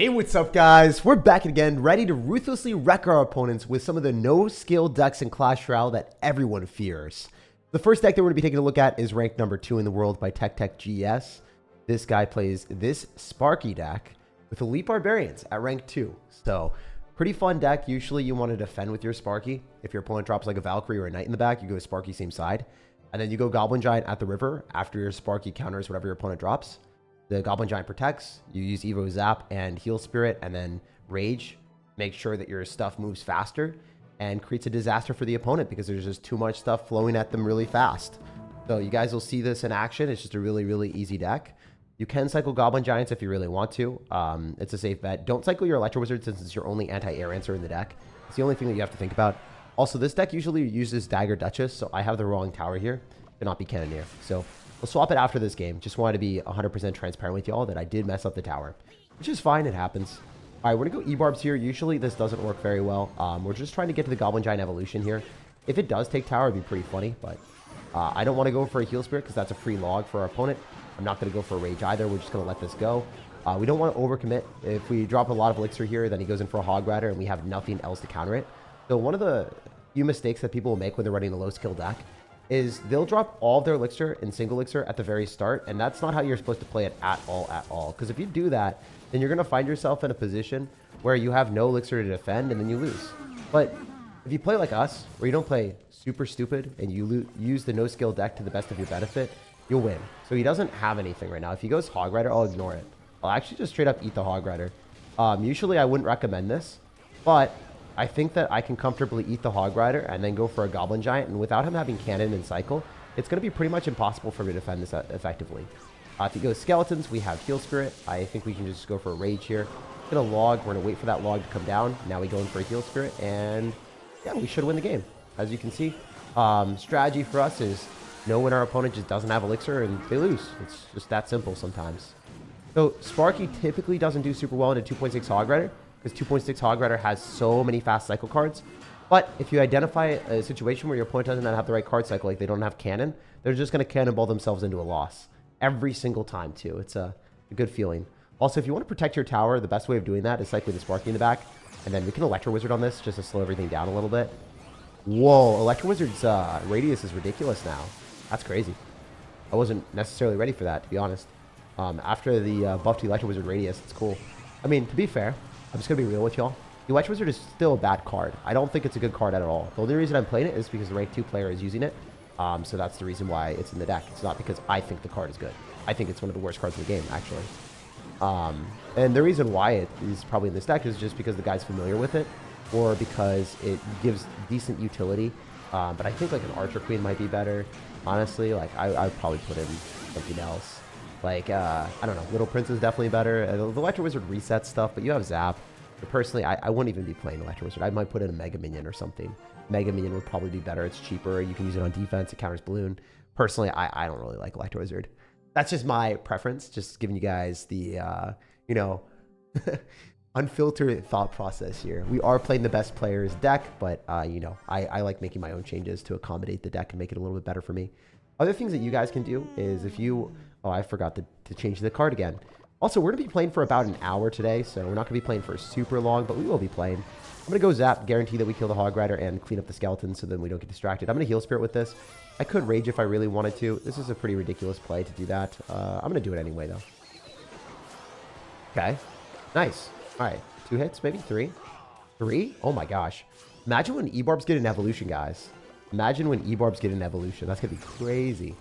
Hey, what's up, guys? We're back again, ready to ruthlessly wreck our opponents with some of the no-skill decks in Clash Royale that everyone fears. The first deck that we're going to be taking a look at is ranked number 2 in the world by SirTagCR. This guy plays this Sparky deck with Elite Barbarians at rank 2. So, pretty fun deck. Usually you want to defend with your Sparky. If your opponent drops like a Valkyrie or a Knight in the back, you go Sparky same side. And then you go Goblin Giant at the river after your Sparky counters whatever your opponent drops. The Goblin Giant protects, you use Evo Zap and Heal Spirit, and then Rage. Make sure that your stuff moves faster and creates a disaster for the opponent because there's just too much stuff flowing at them really fast. So you guys will see this in action. It's just a really, really easy deck. You can cycle Goblin Giants if you really want to. It's a safe bet. Don't cycle your Electro Wizard since it's your only anti-air answer in the deck. It's the only thing that you have to think about. Also, this deck usually uses Dagger Duchess, so I have the wrong tower here. Cannot be Cannoneer. So we'll swap it after this game. Just wanted to be 100% transparent with y'all that I did mess up the tower, which is fine. It happens. All right, we're going to go E-Barbs here. Usually this doesn't work very well. We're just trying to get to the Goblin Giant evolution here. If it does take tower, it'd be pretty funny, but I don't want to go for a Heal Spirit because that's a free log for our opponent. I'm not going to go for a Rage either. We're just going to let this go. We don't want to overcommit. If we drop a lot of Elixir here, then he goes in for a Hog Rider and we have nothing else to counter it. So one of the few mistakes that people will make when they're running a low skill deck is they'll drop all of their Elixir in single Elixir at the very start, and that's not how you're supposed to play it at all. Because if you do that, then you're going to find yourself in a position where you have no Elixir to defend, and then you lose. But if you play like us, where you don't play super stupid, and you use the no-skill deck to the best of your benefit, you'll win. So he doesn't have anything right now. If he goes Hog Rider, I'll ignore it. I'll actually just straight up eat the Hog Rider. Usually I wouldn't recommend this, but I think that I can comfortably eat the Hog Rider and then go for a Goblin Giant. And without him having Cannon and Cycle, it's going to be pretty much impossible for me to defend this effectively. If he goes Skeletons, we have Heal Spirit. I think we can just go for a Rage here. Get a log. We're going to wait for that log to come down. Now we go in for a Heal Spirit. And yeah, we should win the game. As you can see, strategy for us is know when our opponent just doesn't have Elixir and they lose. It's just that simple sometimes. So Sparky typically doesn't do super well in a 2.6 Hog Rider, because 2.6 Hog Rider has so many fast cycle cards. But if you identify a situation where your opponent doesn't have the right card cycle, like they don't have cannon, they're just going to cannonball themselves into a loss. Every single time, too. It's a good feeling. Also, if you want to protect your tower, the best way of doing that is cycling the Sparky in the back. And then we can Electro Wizard on this just to slow everything down a little bit. Whoa, Electro Wizard's radius is ridiculous now. That's crazy. I wasn't necessarily ready for that, to be honest. After the buff to Electro Wizard radius, it's cool. I mean, to be fair, I'm just going to be real with y'all. The Electro Wizard is still a bad card. I don't think it's a good card at all. The only reason I'm playing it is because the rank 2 player is using it. So that's the reason why it's in the deck. It's not because I think the card is good. I think it's one of the worst cards in the game, actually. And the reason why it is probably in this deck is just because the guy's familiar with it, or because it gives decent utility. But I think like an Archer Queen might be better. Honestly, like I'd probably put in something else. Like, I don't know, Little Prince is definitely better. The Electro Wizard resets stuff, but you have Zap. But personally, I wouldn't even be playing Electro Wizard. I might put in a Mega Minion or something. Mega Minion would probably be better. It's cheaper. You can use it on defense. It counters Balloon. Personally, I don't really like Electro Wizard. That's just my preference. Just giving you guys the, you know, unfiltered thought process here. We are playing the best player's deck, but, you know, I like making my own changes to accommodate the deck and make it a little bit better for me. Other things that you guys can do is if you... Oh, I forgot to change the card again. Also, we're going to be playing for about an hour today, so we're not going to be playing for super long, but we will be playing. I'm going to go Zap, guarantee that we kill the Hog Rider, and clean up the Skeletons so then we don't get distracted. I'm going to Heal Spirit with this. I could Rage if I really wanted to. This is a pretty ridiculous play to do that. I'm going to do it anyway, though. Okay. Nice. All right. 2 hits, maybe 3. 3? Oh, my gosh. Imagine when E-Barbs get an evolution, guys. Imagine when E-Barbs get an evolution. That's going to be crazy.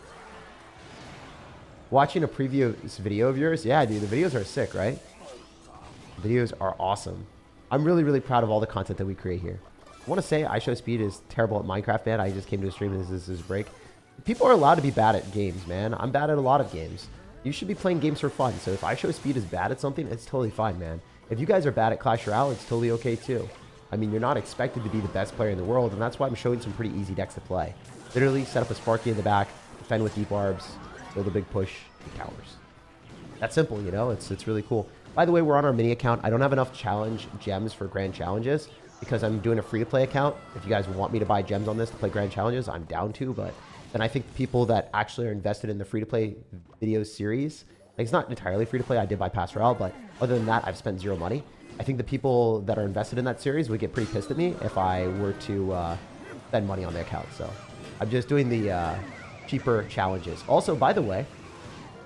Watching a previous video of yours? Yeah, dude, the videos are sick, right? The videos are awesome. I'm really, really proud of all the content that we create here. I want to say iShowSpeed is terrible at Minecraft, man. I just came to a stream and this is a break. People are allowed to be bad at games, man. I'm bad at a lot of games. You should be playing games for fun. So if iShowSpeed is bad at something, it's totally fine, man. If you guys are bad at Clash Royale, it's totally okay, too. I mean, you're not expected to be the best player in the world, and that's why I'm showing some pretty easy decks to play. Literally set up a Sparky in the back, defend with E-Barbs, build a big push, and towers. That's simple, you know? It's really cool. By the way, we're on our mini account. I don't have enough challenge gems for grand challenges because I'm doing a free-to-play account. If you guys want me to buy gems on this to play grand challenges, I'm down to, but then I think people that actually are invested in the free-to-play video series Like, it's not entirely free to play. I did bypass Royale, but other than that, I've spent zero money. I think the people that are invested in that series would get pretty pissed at me if I were to spend money on their account. So I'm just doing the cheaper challenges. Also, by the way,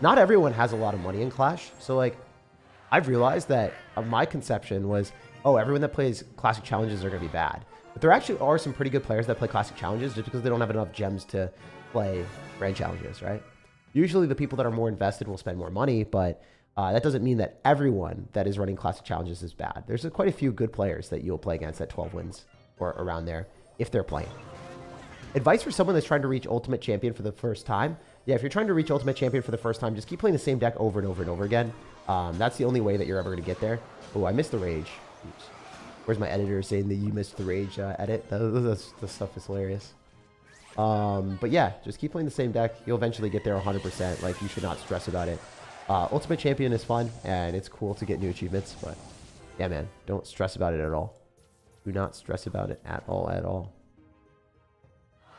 not everyone has a lot of money in Clash. So, like, I've realized that my conception was, oh, everyone that plays classic challenges are going to be bad. But there actually are some pretty good players that play classic challenges just because they don't have enough gems to play grand challenges, right? Usually the people that are more invested will spend more money, but that doesn't mean that everyone that is running classic challenges is bad. There's quite a few good players that you'll play against at 12 wins or around there if they're playing. Advice for someone that's trying to reach Ultimate Champion for the first time. Yeah, if you're trying to reach Ultimate Champion for the first time, just keep playing the same deck over and over and over again. That's the only way that you're ever going to get there. Oh, I missed the rage. Oops. Where's my editor saying that you missed the rage edit? This stuff is hilarious. But yeah, just keep playing the same deck. You'll eventually get there 100%. Like, you should not stress about it. Ultimate Champion is fun, and it's cool to get new achievements. But yeah, man, don't stress about it at all. Do not stress about it at all.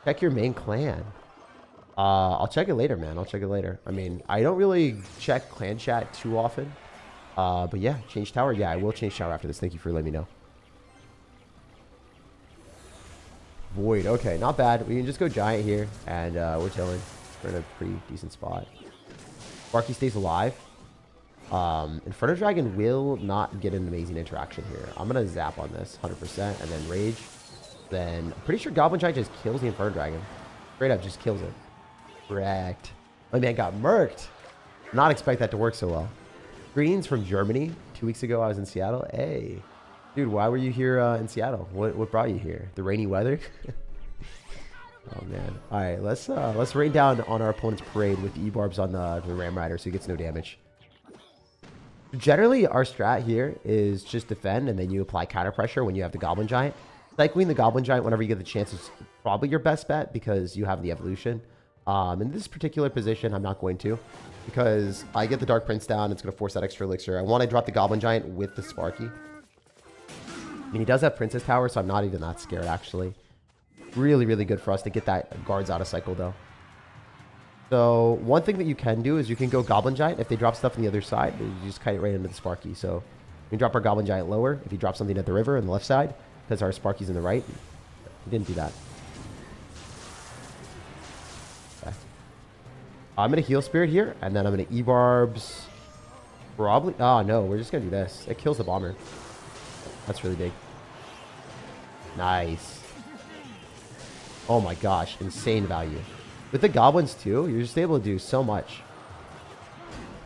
Check your main clan. I'll check it later, man. I'll check it later. I mean, I don't really check clan chat too often. But yeah, change tower. Yeah, I will change tower after this. Thank you for letting me know. Void. Okay, not bad. We can just go giant here, and we're chilling. We're in a pretty decent spot. Sparky stays alive. Inferno Dragon will not get an amazing interaction here. I'm going to zap on this 100%, and then rage. Then I'm pretty sure Goblin Giant just kills the Inferno Dragon. Straight up just kills it. Correct. My man got murked. Not expect that to work so well. Greens from Germany. 2 weeks ago, I was in Seattle. Hey. Dude, why were you here in Seattle? What brought you here? The rainy weather? Oh, man. All right, let's rain down on our opponent's parade with E-Barbs on the Ram Rider so he gets no damage. Generally, our strat here is just defend, and then you apply counter pressure when you have the Goblin Giant. Cycling the Goblin Giant whenever you get the chance is probably your best bet because you have the evolution. In this particular position, I'm not going to because I get the Dark Prince down. It's going to force that extra elixir. I want to drop the Goblin Giant with the Sparky. I mean, he does have Princess Tower, so I'm not even that scared, actually. Really, really good for us to get that guards out of cycle, though. So, one thing that you can do is you can go Goblin Giant. If they drop stuff on the other side, you just kite it right into the Sparky. So, we can drop our Goblin Giant lower if you drop something at the river on the left side, because our Sparky's in the right. We didn't do that. Okay. I'm going to heal Spirit here, and then I'm going to E-Barbs. Probably. Oh, no, we're just going to do this. It kills the Bomber. That's really big. Nice. Oh my gosh, insane value. With the Goblins too, you're just able to do so much.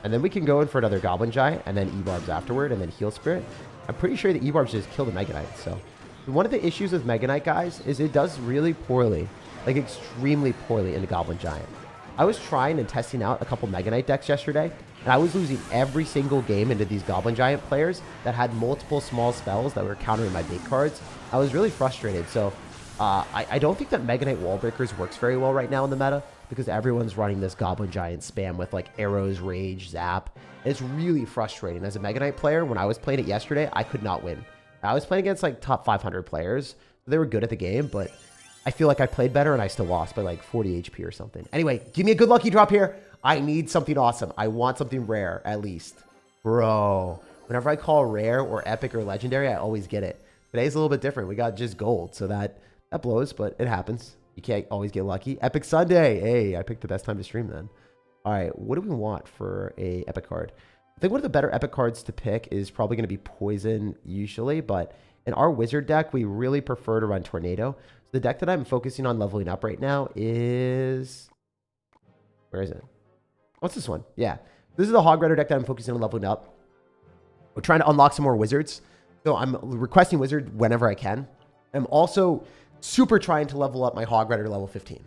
And then we can go in for another Goblin Giant and then E-Barbs afterward and then Heal Spirit. I'm pretty sure the E-Barbs just kill the Mega Knight. So one of the issues with Mega Knight, guys, is it does really poorly, like extremely poorly into Goblin Giant. I was trying and testing out a couple Mega Knight decks yesterday, and I was losing every single game into these Goblin Giant players that had multiple small spells that were countering my big cards. I was really frustrated. So I don't think that Mega Knight Wall Breakers works very well right now in the meta because everyone's running this Goblin Giant spam with like arrows, rage, zap. And it's really frustrating. As a Mega Knight player, when I was playing it yesterday, I could not win. I was playing against like top 500 players. They were good at the game, but I feel like I played better and I still lost by like 40 HP or something. Anyway, give me a good lucky drop here. I need something awesome. I want something rare, at least. Bro, whenever I call rare or epic or legendary, I always get it. Today's a little bit different. We got just gold, so that blows, but it happens. You can't always get lucky. Epic Sunday. Hey, I picked the best time to stream then. All right, what do we want for a epic card? I think one of the better epic cards to pick is probably going to be Poison usually, but in our Wizard deck, we really prefer to run Tornado. So the deck that I'm focusing on leveling up right now is... Where is it? What's this one? Yeah. This is the Hog Rider deck that I'm focusing on leveling up. We're trying to unlock some more Wizards. So I'm requesting Wizard whenever I can. I'm also super trying to level up my Hog Rider to level 15.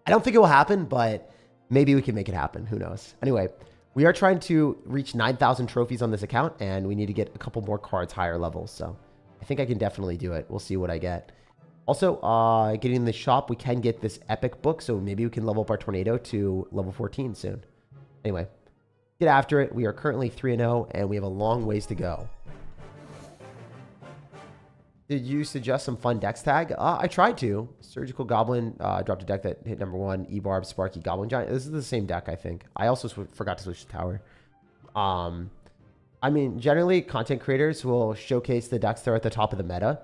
I don't think it will happen, but maybe we can make it happen. Who knows? Anyway, we are trying to reach 9,000 trophies on this account, and we need to get a couple more cards higher levels. So I think I can definitely do it. We'll see what I get. Also, getting in the shop, we can get this epic book, so maybe we can level up our Tornado to level 14 soon. Anyway, get after it. We are currently 3-0, and we have a long ways to go. Did you suggest some fun decks tag? I tried to. Surgical Goblin dropped a deck that hit #1. E-Barb, Sparky, Goblin Giant. This is the same deck, I think. I also forgot to switch to Tower. I mean, generally, content creators will showcase the decks that are at the top of the meta,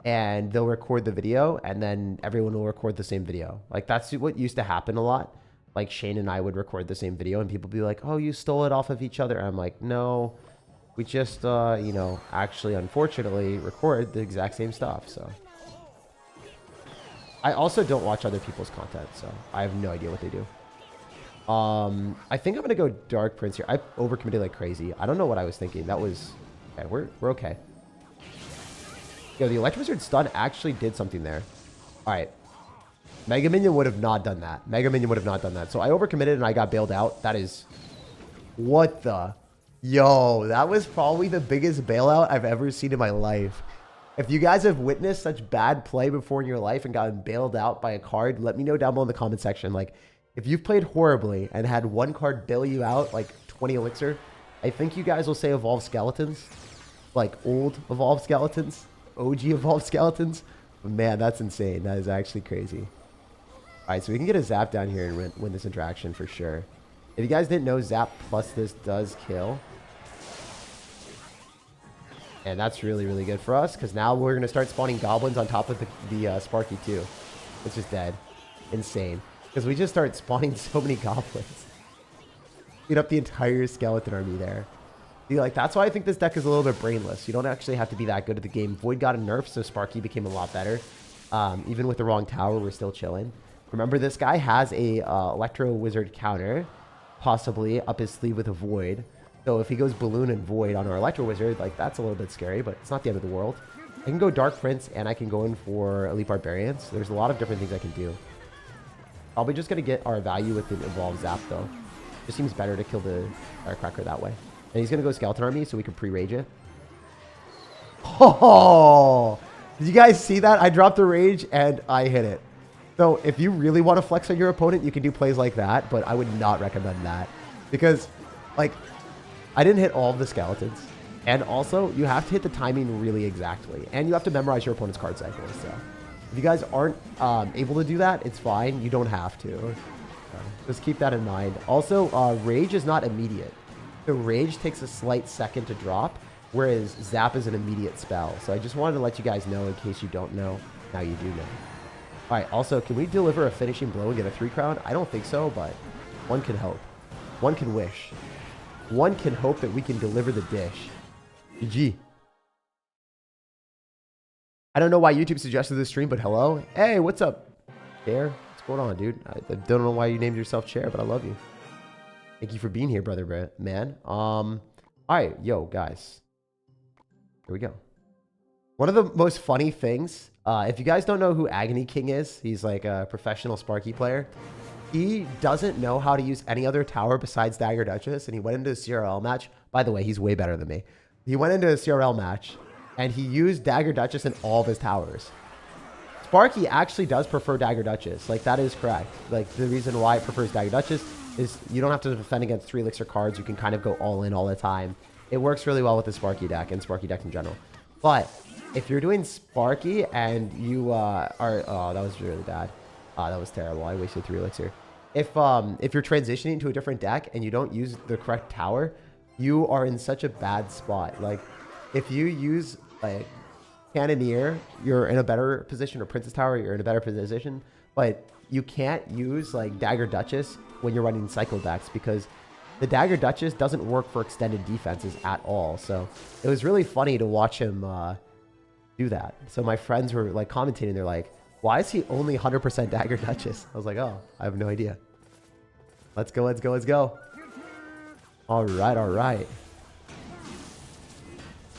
and they'll record the video, and then everyone will record the same video. Like, that's what used to happen a lot. Like, Shane and I would record the same video, and people would be like, oh, you stole it off of each other. And I'm like, no, we just, you know, actually, unfortunately, record the exact same stuff, so. I also don't watch other people's content, so I have no idea what they do. I think I'm going to go Dark Prince here. I overcommitted like crazy. I don't know what I was thinking. That was... Okay, we're okay. Yo, the Electro Wizard stun actually did something there. Alright. Mega Minion would have not done that. Mega Minion would have not done that. So I overcommitted and I got bailed out. That is... What the... Yo, that was probably the biggest bailout I've ever seen in my life. If you guys have witnessed such bad play before in your life and gotten bailed out by a card, let me know down below in the comment section. Like, if you've played horribly and had one card bail you out, like 20 elixir, I think you guys will say Evolved Skeletons. Like, old Evolved Skeletons. OG Evolved Skeletons. But man, that's insane. That is actually crazy. Alright, so we can get a Zap down here and win this interaction for sure. If you guys didn't know, Zap plus this does kill. And that's really, really good for us, because now we're going to start spawning goblins on top of the Sparky too. It's just dead. Insane. Because we just start spawning so many goblins. Beat up the entire skeleton army there. See, like, that's why I think this deck is a little bit brainless. You don't actually have to be that good at the game. Void got a nerf, so Sparky became a lot better. Even with the wrong tower, we're still chilling. Remember, this guy has a Electro Wizard counter, possibly up his sleeve with a Void. So if he goes Balloon and Void on our Electro Wizard, like, that's a little bit scary, but it's not the end of the world. I can go Dark Prince, and I can go in for Elite Barbarians. There's a lot of different things I can do. Probably just going to get our value with the Evolved Zap, though. Just seems better to kill the Firecracker that way. And he's going to go Skeleton Army, so we can pre-rage it. Oh! Did you guys see that? I dropped the rage, and I hit it. So if you really want to flex on your opponent, you can do plays like that, but I would not recommend that. Because, like, I didn't hit all of the skeletons. And also, you have to hit the timing really exactly. And you have to memorize your opponent's card cycles, so... If you guys aren't able to do that, it's fine. You don't have to. So just keep that in mind. Also, Rage is not immediate. The Rage takes a slight second to drop, whereas Zap is an immediate spell. So I just wanted to let you guys know in case you don't know. Now you do know. All right, also, can we deliver a finishing blow and get a 3 crown? I don't think so, but one can hope. One can wish. One can hope that we can deliver the dish. GG. I don't know why YouTube suggested this stream, but hello. Hey, what's up, Chair? What's going on, dude? I don't know why you named yourself Chair, but I love you. Thank you for being here, brother, man. All right, yo, guys. Here we go. One of the most funny things, if you guys don't know who Agony King is, he's like a professional Sparky player. He doesn't know how to use any other tower besides Dagger Duchess, and he went into a CRL match. By the way, he's way better than me. He went into a CRL match, and he used Dagger Duchess in all of his towers. Sparky actually does prefer Dagger Duchess. Like, that is correct. Like, the reason why it prefers Dagger Duchess is you don't have to defend against 3 elixir cards. You can kind of go all in all the time. It works really well with the Sparky deck and Sparky decks in general. But if you're doing Sparky and you are... Oh, that was really bad. That was terrible. I wasted 3 elixir. If you're transitioning to a different deck and you don't use the correct tower, you are in such a bad spot. Like, if you use... like Cannoneer, you're in a better position, or Princess Tower, you're in a better position, but you can't use like Dagger Duchess when you're running cycle decks, because the Dagger Duchess doesn't work for extended defenses at all. So it was really funny to watch him do that. So my friends were like commentating, they're like, why is he only 100% Dagger Duchess? I was like, oh, I have no idea. Let's go, let's go, let's go. All right, all right.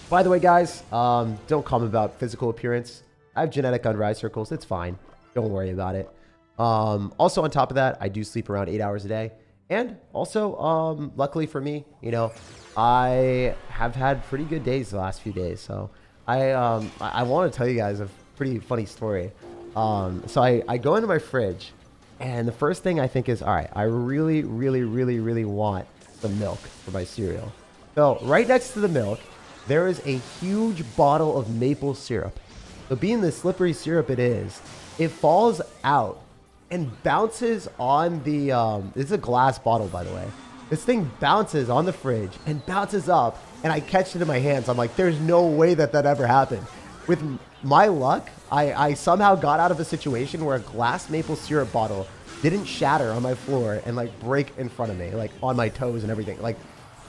By the way, guys, don't comment about physical appearance. I have genetic unrise circles. It's fine. Don't worry about it. Also, on top of that, I do sleep around 8 hours a day. And also, luckily for me, you know, I have had pretty good days the last few days. So I want to tell you guys a pretty funny story. So I go into my fridge, and the first thing I think is, all right, I really, really, really, really want some milk for my cereal. So right next to the milk, there is a huge bottle of maple syrup. So being the slippery syrup it falls out and bounces on the, this is a glass bottle, by the way. This thing bounces on the fridge and bounces up, and I catch it in my hands. I'm like, there's no way that ever happened. With my luck, I somehow got out of a situation where a glass maple syrup bottle didn't shatter on my floor and like break in front of me, like on my toes and everything. Like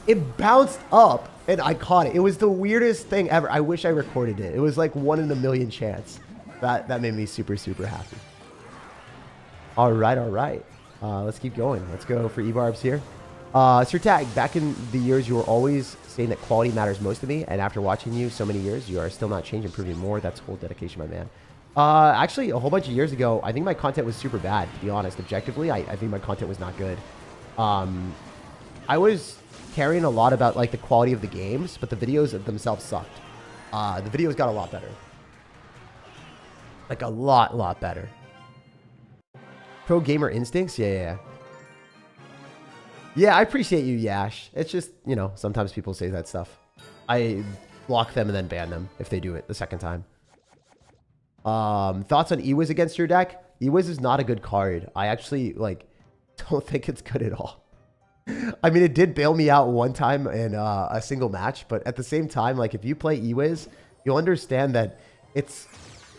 it bounced up and I caught it. It was the weirdest thing ever. I wish I recorded it. It was like 1 in a million chance. That made me super, super happy. All right. Let's keep going. Let's go for E-Barbs here. SirTag, back in the years, you were always saying that quality matters most to me, and after watching you so many years, you are still not changing, improving more. That's whole dedication, my man. Actually, a whole bunch of years ago, I think my content was super bad, to be honest. Objectively, I think my content was not good. I was caring a lot about like the quality of the games, but the videos themselves sucked. The videos got a lot better. Like a lot better. Pro gamer instincts? Yeah. Yeah, I appreciate you, Yash. It's just, you know, sometimes people say that stuff. I block them and then ban them if they do it the second time. Thoughts on Ewiz against your deck? Ewiz is not a good card. I actually, like, don't think it's good at all. I mean, it did bail me out one time in a single match, but at the same time, like, if you play Ewiz, you'll understand that it's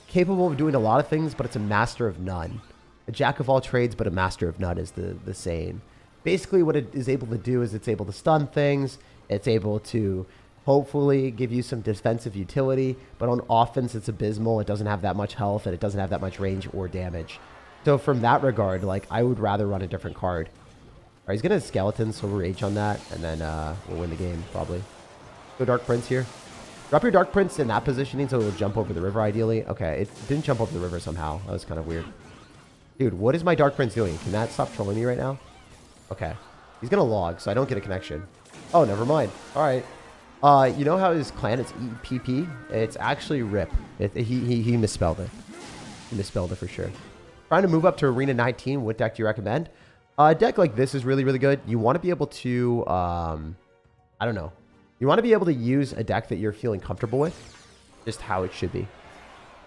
capable of doing a lot of things, but it's a master of none. A jack of all trades, but a master of none is the saying. Basically, what it is able to do is it's able to stun things. It's able to hopefully give you some defensive utility, but on offense, it's abysmal. It doesn't have that much health, and it doesn't have that much range or damage. So from that regard, like, I would rather run a different card. All right, he's going to skeleton, so we'll H on that, and then we'll win the game, probably. Go Dark Prince here. Drop your Dark Prince in that positioning so it'll jump over the river, ideally. Okay, it didn't jump over the river somehow. That was kind of weird. Dude, what is my Dark Prince doing? Can that stop trolling me right now? Okay. He's going to log, so I don't get a connection. Oh, never mind. All right. You know how his clan is EPP? It's actually RIP. He misspelled it. He misspelled it for sure. Trying to move up to Arena 19. What deck do you recommend? A deck like this is really, really good. You want to be able to, I don't know. You want to be able to use a deck that you're feeling comfortable with. Just how it should be.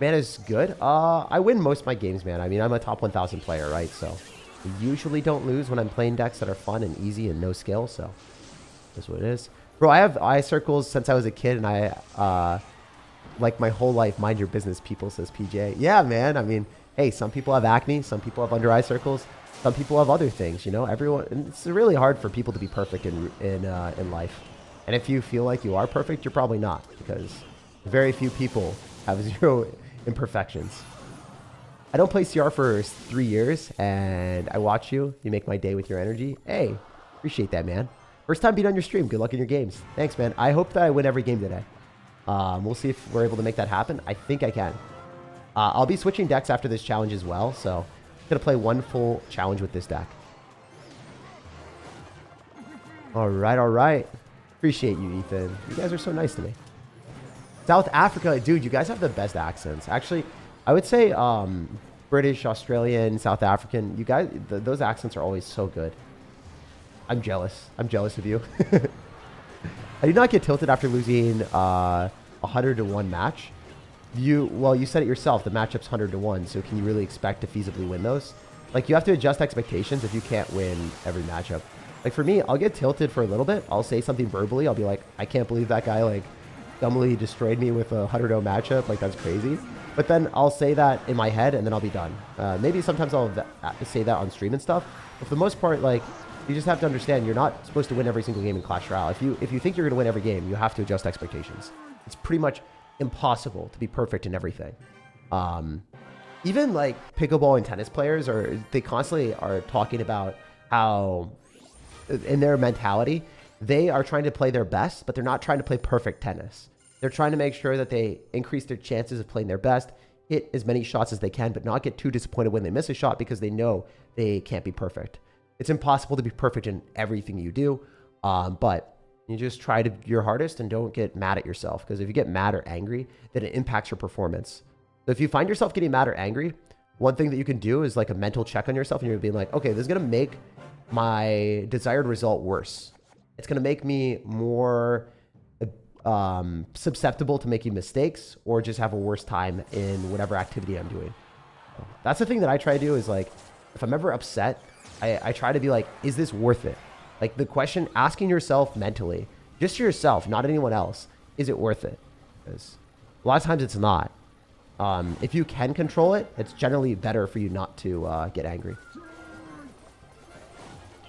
Mana is good. I win most of my games, man. I mean, I'm a top 1,000 player, right? So I usually don't lose when I'm playing decks that are fun and easy and no skill. So that's what it is. Bro, I have eye circles since I was a kid, and I, like my whole life, mind your business, people, says PJ. Yeah, man. I mean, hey, some people have acne. Some people have under eye circles. Some people have other things, you know? Everyone, and it's really hard for people to be perfect in life. And if you feel like you are perfect, you're probably not, because very few people have zero imperfections. I don't play CR for 3 years, and I watch you. You make my day with your energy. Hey, appreciate that, man. First time being on your stream. Good luck in your games. Thanks, man. I hope that I win every game today. We'll see if we're able to make that happen. I think I can. I'll be switching decks after this challenge as well, so I'm going to play one full challenge with this deck. All right. Appreciate you, Ethan. You guys are so nice to me. South Africa, dude, you guys have the best accents. Actually, I would say British, Australian, South African. You guys, those accents are always so good. I'm jealous. I'm jealous of you. I did not get tilted after losing a 100-to-1 match. Well, you said it yourself. The matchup's 100-to-1, so can you really expect to feasibly win those? Like, you have to adjust expectations if you can't win every matchup. Like, for me, I'll get tilted for a little bit. I'll say something verbally. I'll be like, I can't believe that guy, like, dumbly destroyed me with a 100-0 matchup. Like, that's crazy. But then I'll say that in my head, and then I'll be done. Maybe sometimes I'll say that on stream and stuff. But for the most part, like, you just have to understand you're not supposed to win every single game in Clash Royale. If you think you're going to win every game, you have to adjust expectations. It's pretty much impossible to be perfect in everything. Even, like, pickleball and tennis players, they constantly are talking about how, in their mentality, they are trying to play their best, but they're not trying to play perfect tennis. They're trying to make sure that they increase their chances of playing their best, hit as many shots as they can, but not get too disappointed when they miss a shot because they know they can't be perfect. It's impossible to be perfect in everything you do, but you just try your hardest and don't get mad at yourself, because if you get mad or angry, then it impacts your performance. So if you find yourself getting mad or angry, one thing that you can do is like a mental check on yourself, and you're being like, okay, this is going to make my desired result worse. It's going to make me more susceptible to making mistakes or just have a worse time in whatever activity I'm doing. That's the thing that I try to do is, like, if I'm ever upset, I try to be like, is this worth it? Like the question, asking yourself mentally, just to yourself, not anyone else, is it worth it? Because a lot of times it's not. If you can control it, it's generally better for you not to get angry.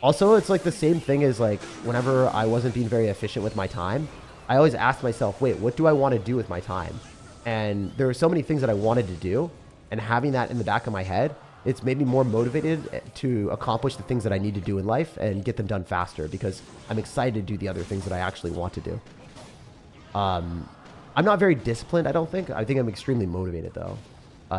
Also, it's like the same thing as like whenever I wasn't being very efficient with my time, I always asked myself, wait, what do I want to do with my time? And there were so many things that I wanted to do, and having that in the back of my head, it's made me more motivated to accomplish the things that I need to do in life and get them done faster because I'm excited to do the other things that I actually want to do. I'm not very disciplined, I don't think. I think I'm extremely motivated, though.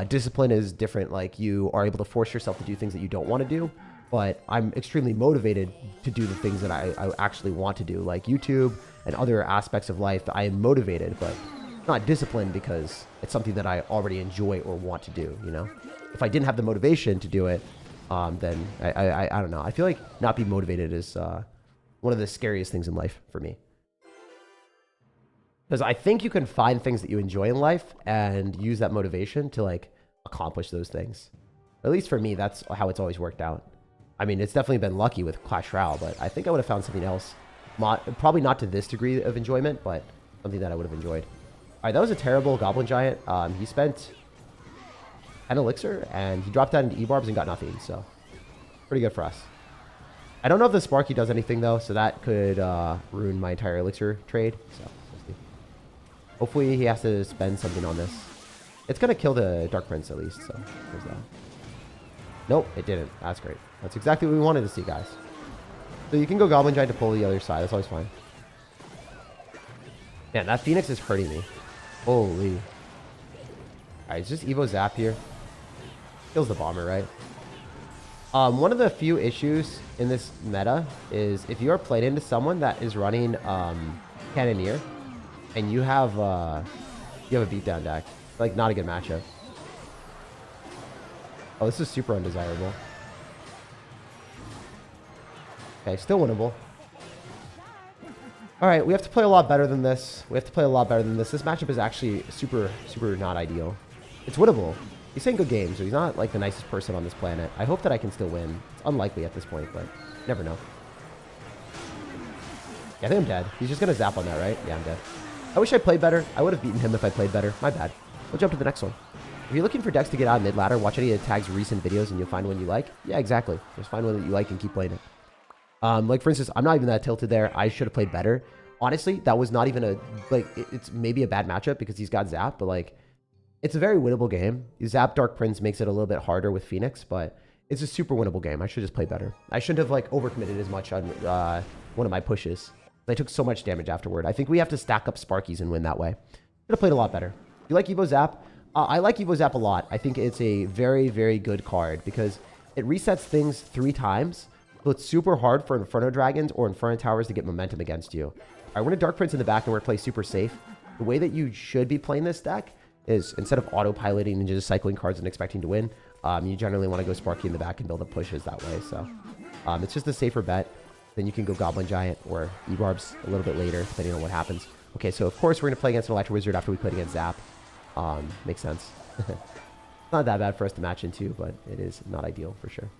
Discipline is different. Like, you are able to force yourself to do things that you don't want to do, but I'm extremely motivated to do the things that I actually want to do, like YouTube and other aspects of life. I am motivated, but not disciplined because it's something that I already enjoy or want to do, you know? If I didn't have the motivation to do it, then I don't know. I feel like not being motivated is one of the scariest things in life for me. Because I think you can find things that you enjoy in life and use that motivation to like accomplish those things. At least for me, that's how it's always worked out. I mean, it's definitely been lucky with Clash Royale, but I think I would have found something else. Probably not to this degree of enjoyment, but something that I would have enjoyed. All right, that was a terrible Goblin Giant. He spent an elixir, and he dropped that into E-Barbs and got nothing, so pretty good for us. I don't know if the Sparky does anything, though, so that could ruin my entire elixir trade. So we'll see. Hopefully he has to spend something on this. It's going to kill the Dark Prince, at least, so there's that. Nope, it didn't. That's great. That's exactly what we wanted to see, guys. So you can go Goblin Giant to pull the other side. That's always fine. Man, that Phoenix is hurting me. Holy. Alright, it's just Evo Zap here. Kills the bomber, right? One of the few issues in this meta is if you are played into someone that is running Cannoneer and you have a beatdown deck, like not a good matchup. Oh, this is super undesirable. Okay, still winnable. Alright, we have to play a lot better than this. This matchup is actually super not ideal. It's winnable. He's saying good games, so he's not like the nicest person on this planet. I hope that I can still win. It's unlikely at this point, but never know. Yeah, I think I'm dead. He's just gonna zap on that, right? Yeah, I'm dead. I wish I played better. I would have beaten him if I played better. My bad. We'll jump to the next one. If you're looking for decks to get out of mid-ladder, watch any of Tag's recent videos and you'll find one you like. Yeah, exactly. Just find one that you like and keep playing it. Like, for instance, I'm not even that tilted there. I should have played better. Honestly, that was not even a... Like, it's maybe a bad matchup because he's got Zap, but, like, it's a very winnable game. Zap Dark Prince makes it a little bit harder with Phoenix, but it's a super winnable game. I should just play better. I shouldn't have, like, overcommitted as much on one of my pushes. I took so much damage afterward. I think we have to stack up Sparkies and win that way. Could have played a lot better. You like Evo Zap? I like Evo Zap a lot. I think it's a very good card because it resets things 3 times. So it's super hard for Inferno Dragons or Inferno Towers to get momentum against you. All right, we're going to Dark Prince in the back and we're going to play super safe. The way that you should be playing this deck is instead of autopiloting and just cycling cards and expecting to win, you generally want to go Sparky in the back and build up pushes that way. So it's just a safer bet. Then you can go Goblin Giant or E-Barbs a little bit later, depending on what happens. Okay, so of course we're going to play against an Electro Wizard after we played against Zap. Makes sense. It's not that bad for us to match into, but it is not ideal for sure.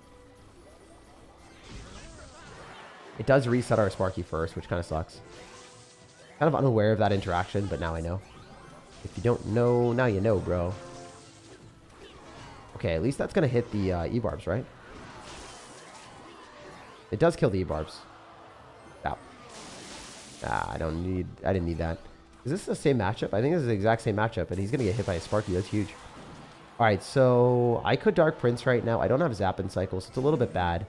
It does reset our Sparky first, which kind of sucks. Kind of unaware of that interaction, but now I know. If you don't know, now you know, bro. Okay, at least that's going to hit the E-Barbs, right? It does kill the E-Barbs. Ow. I didn't need that. Is this the same matchup? I think this is the exact same matchup, and he's going to get hit by a Sparky. That's huge. Alright, so I could Dark Prince right now. I don't have Zap and Cycle, so it's a little bit bad.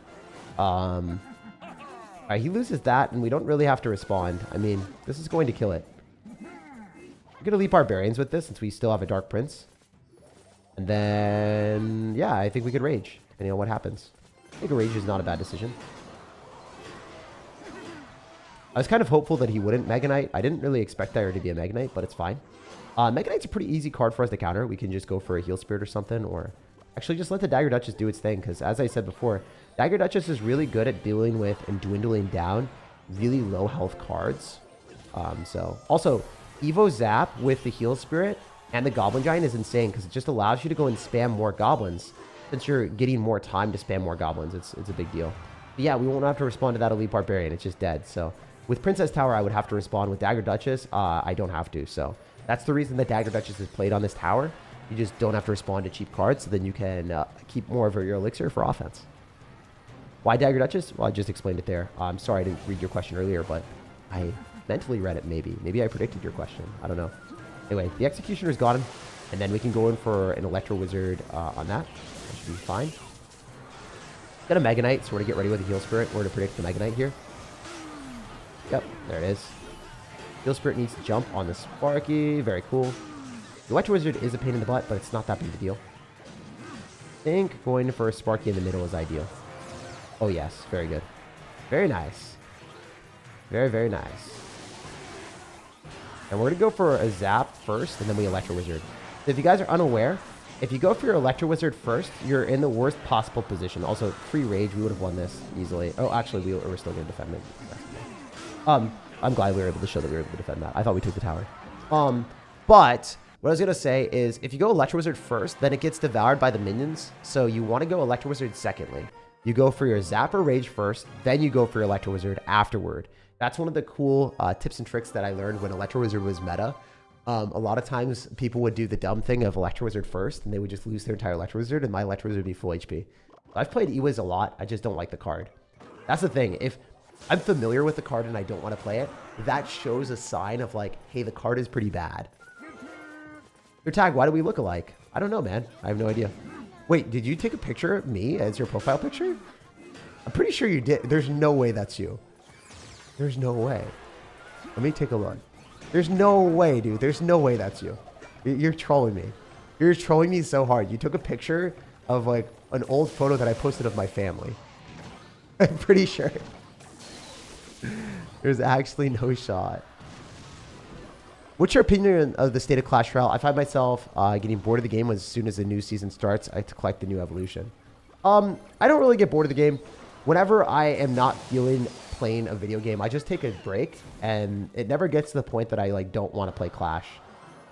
Alright, he loses that, and we don't really have to respond. I mean, this is going to kill it. We're going to leap Barbarians with this, since we still have a Dark Prince. And then, yeah, I think we could Rage, depending on what happens. I think a Rage is not a bad decision. I was kind of hopeful that he wouldn't Mega Knight. I didn't really expect there to be a Mega Knight, but it's fine. Mega Knight's a pretty easy card for us to counter. We can just go for a Heal Spirit or something, or actually just let the Dagger Duchess do its thing, because as I said before, Dagger Duchess is really good at dealing with and dwindling down really low health cards. So also, Evo Zap with the Heal Spirit and the Goblin Giant is insane, because it just allows you to go and spam more Goblins. Since you're getting more time to spam more Goblins, it's a big deal. But yeah, we won't have to respond to that Elite Barbarian. It's just dead. So with Princess Tower, I would have to respond. With Dagger Duchess, I don't have to. So that's the reason that Dagger Duchess is played on this tower. You just don't have to respond to cheap cards, so then you can keep more of your elixir for offense. Why Dagger Duchess? Well, I just explained it there. I'm sorry I didn't read your question earlier, but I mentally read it maybe. Maybe I predicted your question. I don't know. Anyway, the Executioner's got him, and then we can go in for an Electro Wizard on that. That should be fine. Got a Mega Knight, so we're going to get ready with a Heal Spirit. We're going to predict the Mega Knight here. Yep, there it is. Heal Spirit needs to jump on the Sparky. Very cool. The Electro Wizard is a pain in the butt, but it's not that big of a deal. I think going for a Sparky in the middle is ideal. Oh, yes. Very good. Very nice. Very, very nice. And we're going to go for a Zap first, and then we Electro Wizard. So if you guys are unaware, if you go for your Electro Wizard first, you're in the worst possible position. Also, free Rage, we would have won this easily. Oh, actually, we're still going to defend it. I'm glad we were able to show that we were able to defend that. I thought we took the tower. But what I was going to say is, if you go Electro Wizard first, then it gets devoured by the minions. So you want to go Electro Wizard secondly. You go for your Zap or Rage first, then you go for your Electro Wizard afterward. That's one of the cool tips and tricks that I learned when Electro Wizard was meta. A lot of times people would do the dumb thing of Electro Wizard first, and they would just lose their entire Electro Wizard, and my Electro Wizard would be full HP. I've played E-Wiz a lot. I just don't like the card. That's the thing. If I'm familiar with the card and I don't want to play it, that shows a sign of like, hey, the card is pretty bad. SirTag, why do we look alike? I don't know, man. I have no idea. Wait, did you take a picture of me as your profile picture? I'm pretty sure you did. There's no way that's you. There's no way. Let me take a look. There's no way, dude. There's no way that's you. You're trolling me. You're trolling me so hard. You took a picture of like an old photo that I posted of my family. I'm pretty sure. There's actually no shot. What's your opinion of the state of Clash Royale? I find myself getting bored of the game as soon as the new season starts. I collect the new evolution. I don't really get bored of the game. Whenever I am not feeling playing a video game, I just take a break, and it never gets to the point that I like don't want to play Clash.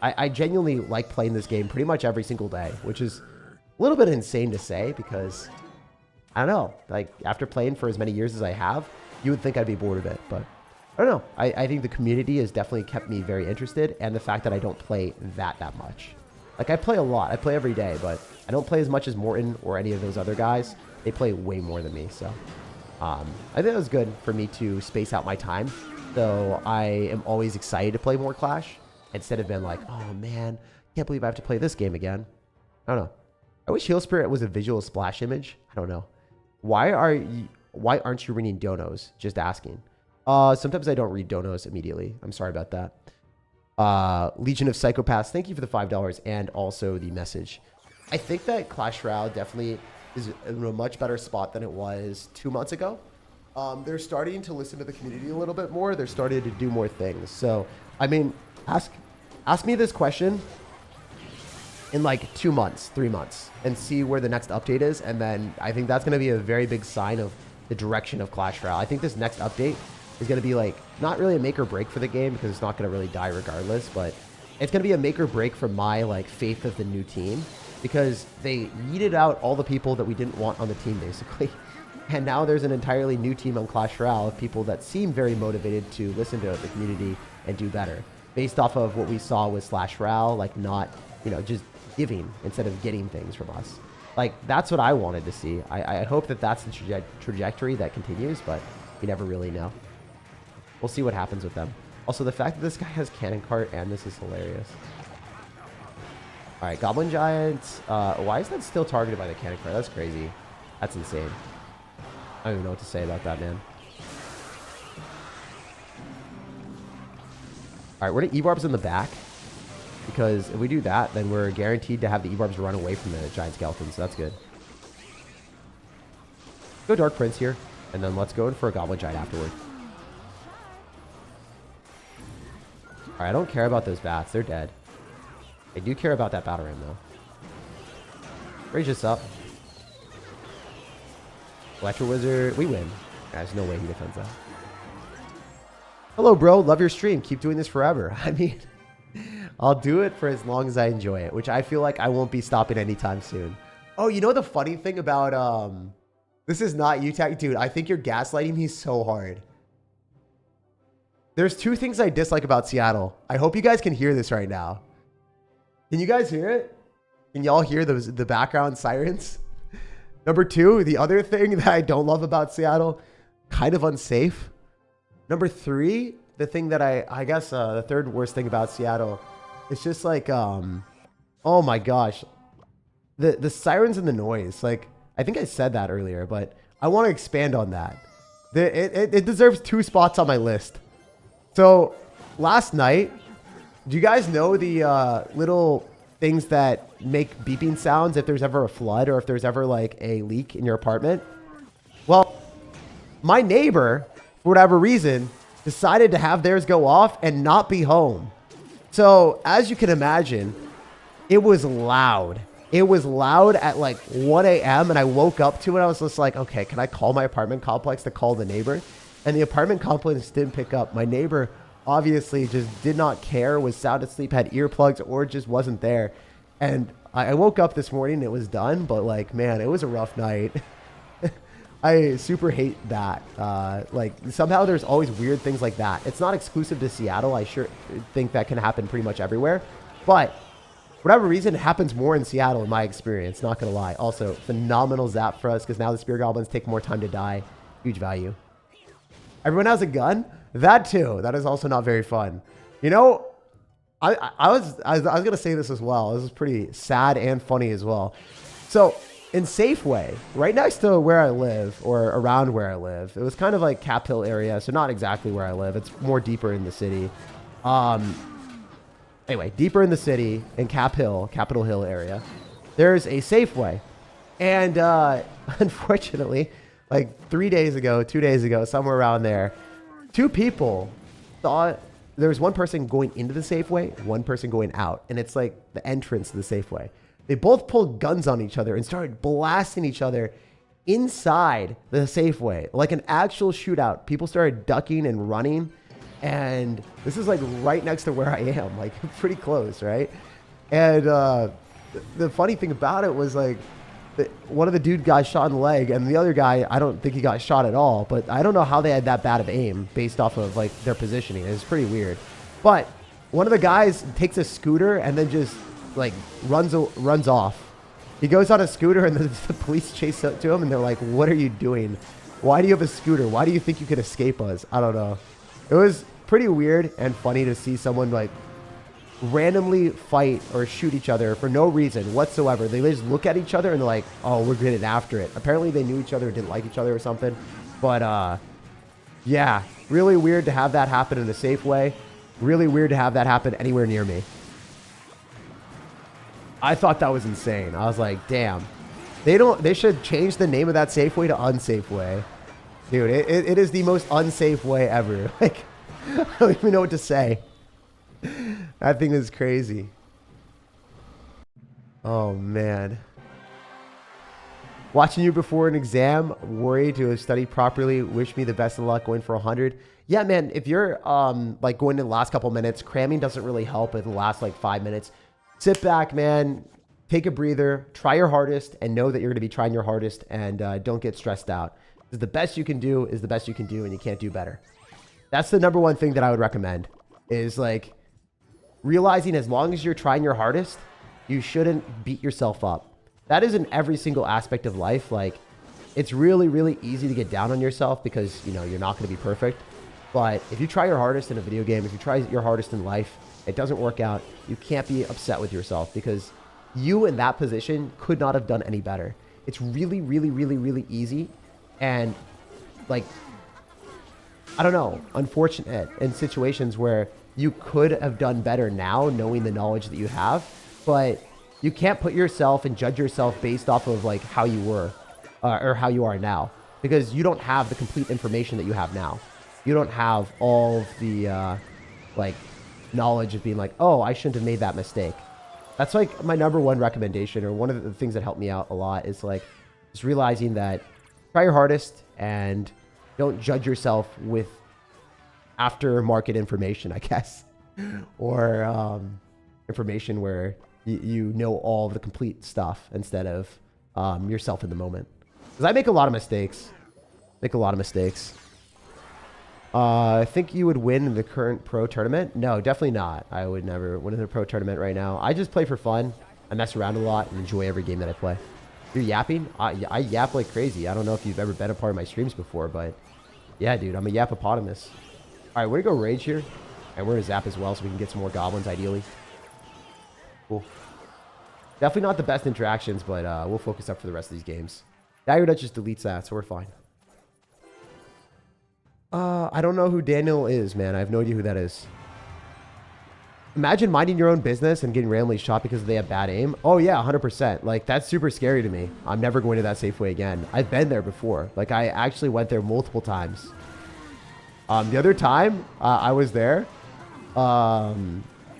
I genuinely like playing this game pretty much every single day, which is a little bit insane to say because I don't know. Like after playing for as many years as I have, you would think I'd be bored of it, but I don't know. I think the community has definitely kept me very interested, and the fact that I don't play that much. Like I play a lot. I play every day, but I don't play as much as Morton or any of those other guys. They play way more than me, so I think it was good for me to space out my time. So I am always excited to play more Clash instead of being like, oh man, can't believe I have to play this game again. I don't know. I wish Heal Spirit was a visual splash image. I don't know. Why aren't you reading donos? Just asking. Sometimes I don't read donos immediately. I'm sorry about that. Legion of Psychopaths, thank you for the $5 and also the message. I think that Clash Royale definitely is in a much better spot than it was 2 months ago. They're starting to listen to the community a little bit more. They're starting to do more things. So, I mean, ask me this question in like 2 months, 3 months, and see where the next update is. And then I think that's going to be a very big sign of the direction of Clash Royale. I think this next update is going to be like not really a make or break for the game because it's not going to really die regardless, but it's going to be a make or break for my like faith of the new team because they yeeted out all the people that we didn't want on the team basically. And now there's an entirely new team on Clash Royale of people that seem very motivated to listen to the community and do better based off of what we saw with Slash Royale, like not, you know, just giving instead of getting things from us. Like that's what I wanted to see. I hope that that's the trajectory that continues, but you never really know. We'll see what happens with them. Also, the fact that this guy has Cannon Cart and this is hilarious. All right, Goblin Giants. Why is that still targeted by the Cannon Cart? That's crazy. That's insane. I don't even know what to say about that, man. All right, we're going to E-Barbs in the back. Because if we do that, then we're guaranteed to have the E-Barbs run away from the Giant Skeletons. So that's good. Go Dark Prince here. And then let's go in for a Goblin Giant afterward. Alright, I don't care about those bats. They're dead. I do care about that Battle Ram, though. Rage this up. Electro Wizard. We win. There's no way he defends that. Hello, bro. Love your stream. Keep doing this forever. I mean, I'll do it for as long as I enjoy it, which I feel like I won't be stopping anytime soon. Oh, you know the funny thing about This is not UTAG. Dude, I think you're gaslighting me so hard. There's two things I dislike about Seattle. I hope you guys can hear this right now. Can you guys hear it? Can y'all hear the background sirens? Number two, the other thing that I don't love about Seattle, kind of unsafe. Number three, the thing that I guess the third worst thing about Seattle, it's just like, oh my gosh, the sirens and the noise. Like, I think I said that earlier, but I want to expand on that. It deserves 2 spots on my list. So last night, do you guys know the little things that make beeping sounds if there's ever a flood or if there's ever like a leak in your apartment? Well, my neighbor, for whatever reason, decided to have theirs go off and not be home. So as you can imagine, it was loud. It was loud at like 1 a.m. and I woke up to it. I was just like, okay, can I call my apartment complex to call the neighbor? And the apartment complex didn't pick up. My neighbor obviously just did not care, was sound asleep, had earplugs, or just wasn't there. And I woke up this morning and it was done, but like, man, it was a rough night. I super hate that. Like somehow there's always weird things like that. It's not exclusive to Seattle. I sure think that can happen pretty much everywhere, but for whatever reason, it happens more in Seattle in my experience, not gonna lie. Also, phenomenal zap for us because now the spear goblins take more time to die. Huge value. Everyone has a gun? That too. That is also not very fun. You know, I was going to say this as well. This is pretty sad and funny as well. So in Safeway, right next to where I live or around where I live, it was kind of like Cap Hill area. So not exactly where I live. It's more deeper in the city. Anyway, deeper in the city in Cap Hill, Capitol Hill area, there's a Safeway. And unfortunately, like 3 days ago, 2 days ago, somewhere around there, 2 people thought there was one person going into the Safeway, one person going out. And it's like the entrance to the Safeway. They both pulled guns on each other and started blasting each other inside the Safeway, like an actual shootout. People started ducking and running. And this is like right next to where I am, like pretty close, right? And the funny thing about it was like, one of the dude guys shot in the leg, and the other guy, I don't think he got shot at all, but I don't know how they had that bad of aim based off of like their positioning. It's pretty weird. But one of the guys takes a scooter and then just like runs off. He goes on a scooter and the police chase up to him and they're like, what are you doing? Why do you have a scooter? Why do you think you could escape us? I don't know. It was pretty weird and funny to see someone like randomly fight or shoot each other for no reason whatsoever. They just look at each other and they're like, oh, we're getting after it. Apparently they knew each other, didn't like each other or something. But yeah, really weird to have that happen in a safe way. Really weird to have that happen anywhere near me. I thought that was insane. I was like, damn, they should change the name of that Safeway to Unsafe Way. Dude, it is the most unsafe way ever. Like, I don't even know what to say. That thing is crazy. Oh, man. Watching you before an exam, worried to study properly. Wish me the best of luck going for 100. Yeah, man, if you're like going to the last couple minutes, cramming doesn't really help in the last like 5 minutes. Sit back, man. Take a breather. Try your hardest and know that you're going to be trying your hardest, and don't get stressed out. The best you can do is the best you can do, and you can't do better. That's the number one thing that I would recommend is like realizing as long as you're trying your hardest, you shouldn't beat yourself up. That is in every single aspect of life. Like, it's really, really easy to get down on yourself because, you know, you're not going to be perfect. But if you try your hardest in a video game, if you try your hardest in life, it doesn't work out, you can't be upset with yourself because you in that position could not have done any better. It's really, really, really, really easy. And like, I don't know, unfortunate in situations where you could have done better now knowing the knowledge that you have, but you can't put yourself and judge yourself based off of like how you were or how you are now, because you don't have the complete information that you have now. You don't have all of the like knowledge of being like, oh, I shouldn't have made that mistake. That's like my number one recommendation, or one of the things that helped me out a lot is like just realizing that try your hardest and don't judge yourself with aftermarket information, I guess, or information where you know all of the complete stuff instead of yourself in the moment. Because I make a lot of mistakes. Make a lot of mistakes. I think you would win in the current pro tournament. No, definitely not. I would never win in the pro tournament right now. I just play for fun. I mess around a lot and enjoy every game that I play. You're yapping? I yap like crazy. I don't know if you've ever been a part of my streams before, but yeah, dude, I'm a yapopotamus. All right, we're going to go rage here. And we're going to zap as well so we can get some more goblins, ideally. Cool. Definitely not the best interactions, but we'll focus up for the rest of these games. Dagger Dutch just deletes that, so we're fine. I don't know who Daniel is, man. I have no idea who that is. Imagine minding your own business and getting randomly shot because they have bad aim. Oh, yeah, 100%. Like, that's super scary to me. I'm never going to that Safeway again. I've been there before. Like, I actually went there multiple times. The other time I was there, so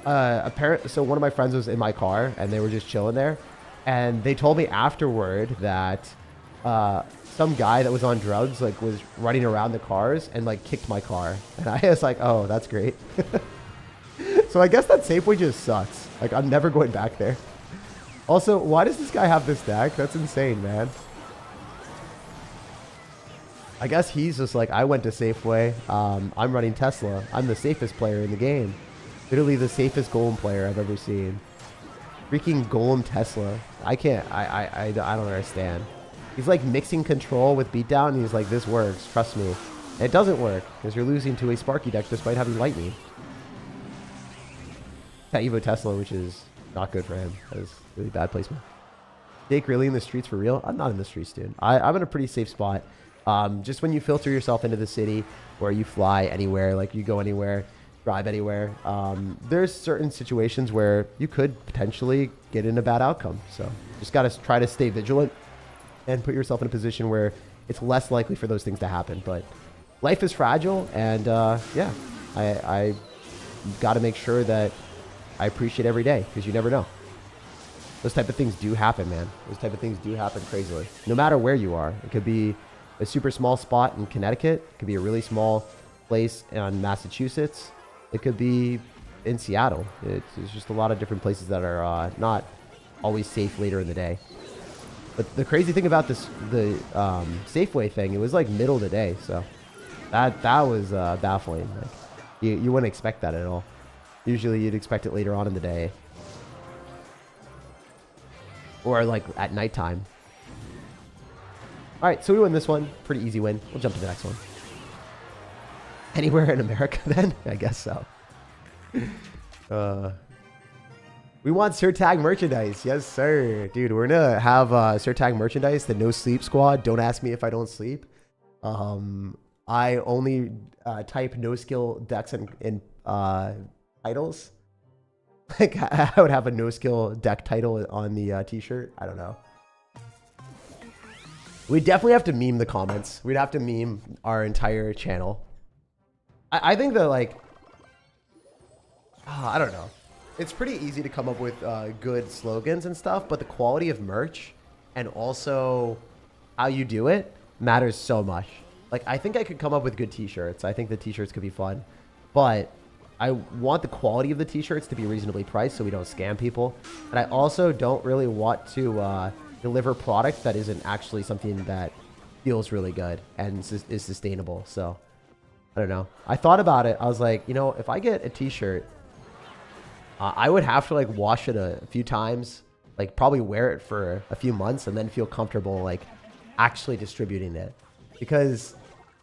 one of my friends was in my car, and they were just chilling there. And they told me afterward that some guy that was on drugs, like, was running around the cars and, like, kicked my car. And I was like, oh, that's great. So I guess that Safeway just sucks. Like, I'm never going back there. Also, why does this guy have this deck? That's insane, man. I guess he's just like, I went to Safeway. I'm running Tesla. I'm the safest player in the game. Literally the safest golem player I've ever seen. Freaking golem Tesla. I can't. I don't understand. He's like mixing control with beatdown, and he's like, this works. Trust me. And it doesn't work because you're losing to a Sparky deck despite having lightning. Evo Tesla, which is not good for him. That is really bad placement. Jake, really in the streets for real? I'm not in the streets, dude. I'm in a pretty safe spot. Just when you filter yourself into the city, where you fly anywhere, like you go anywhere, drive anywhere, there's certain situations where you could potentially get in a bad outcome. So just got to try to stay vigilant and put yourself in a position where it's less likely for those things to happen. But life is fragile, and yeah, I got to make sure that I appreciate every day, because you never know. Those type of things do happen, man. Those type of things do happen crazily. No matter where you are. It could be a super small spot in Connecticut. It could be a really small place in Massachusetts. It could be in Seattle. It's just a lot of different places that are not always safe later in the day. But the crazy thing about this, the Safeway thing, it was like middle of the day. So that was baffling. Like, you wouldn't expect that at all. Usually you'd expect it later on in the day. Or like at nighttime. Alright, so we win this one. Pretty easy win. We'll jump to the next one. Anywhere in America then? I guess so. We want SirTag merchandise. Yes, sir. Dude, we're going to have SirTag merchandise. The No Sleep Squad. Don't ask me if I don't sleep. I only type no skill decks in titles. Like, I would have a no skill deck title on the t-shirt. I don't know. We definitely have to meme the comments. We'd have to meme our entire channel. I think that, like, I don't know. It's pretty easy to come up with good slogans and stuff, but the quality of merch and also how you do it matters so much. Like, I think I could come up with good t-shirts. I think the t-shirts could be fun, but I want the quality of the t-shirts to be reasonably priced so we don't scam people. And I also don't really want to deliver product that isn't actually something that feels really good and is sustainable. So, I don't know. I thought about it. I was like, you know, if I get a t-shirt, I would have to, like, wash it a few times, like, probably wear it for a few months and then feel comfortable, like, actually distributing it. Because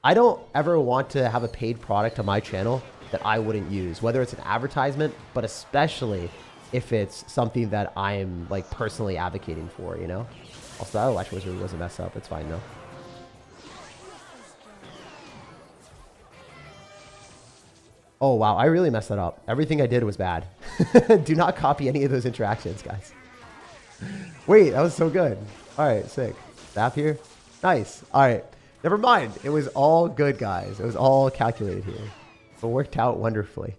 I don't ever want to have a paid product on my channel that I wouldn't use, whether it's an advertisement, but especially if it's something that I'm, like, personally advocating for, you know? Also, that Electro Wizard was a mess up. It's fine, though. Oh, wow. I really messed that up. Everything I did was bad. Do not copy any of those interactions, guys. Wait, that was so good. All right, sick. Zap here. Nice. All right. Never mind. It was all good, guys. It was all calculated here. It worked out wonderfully.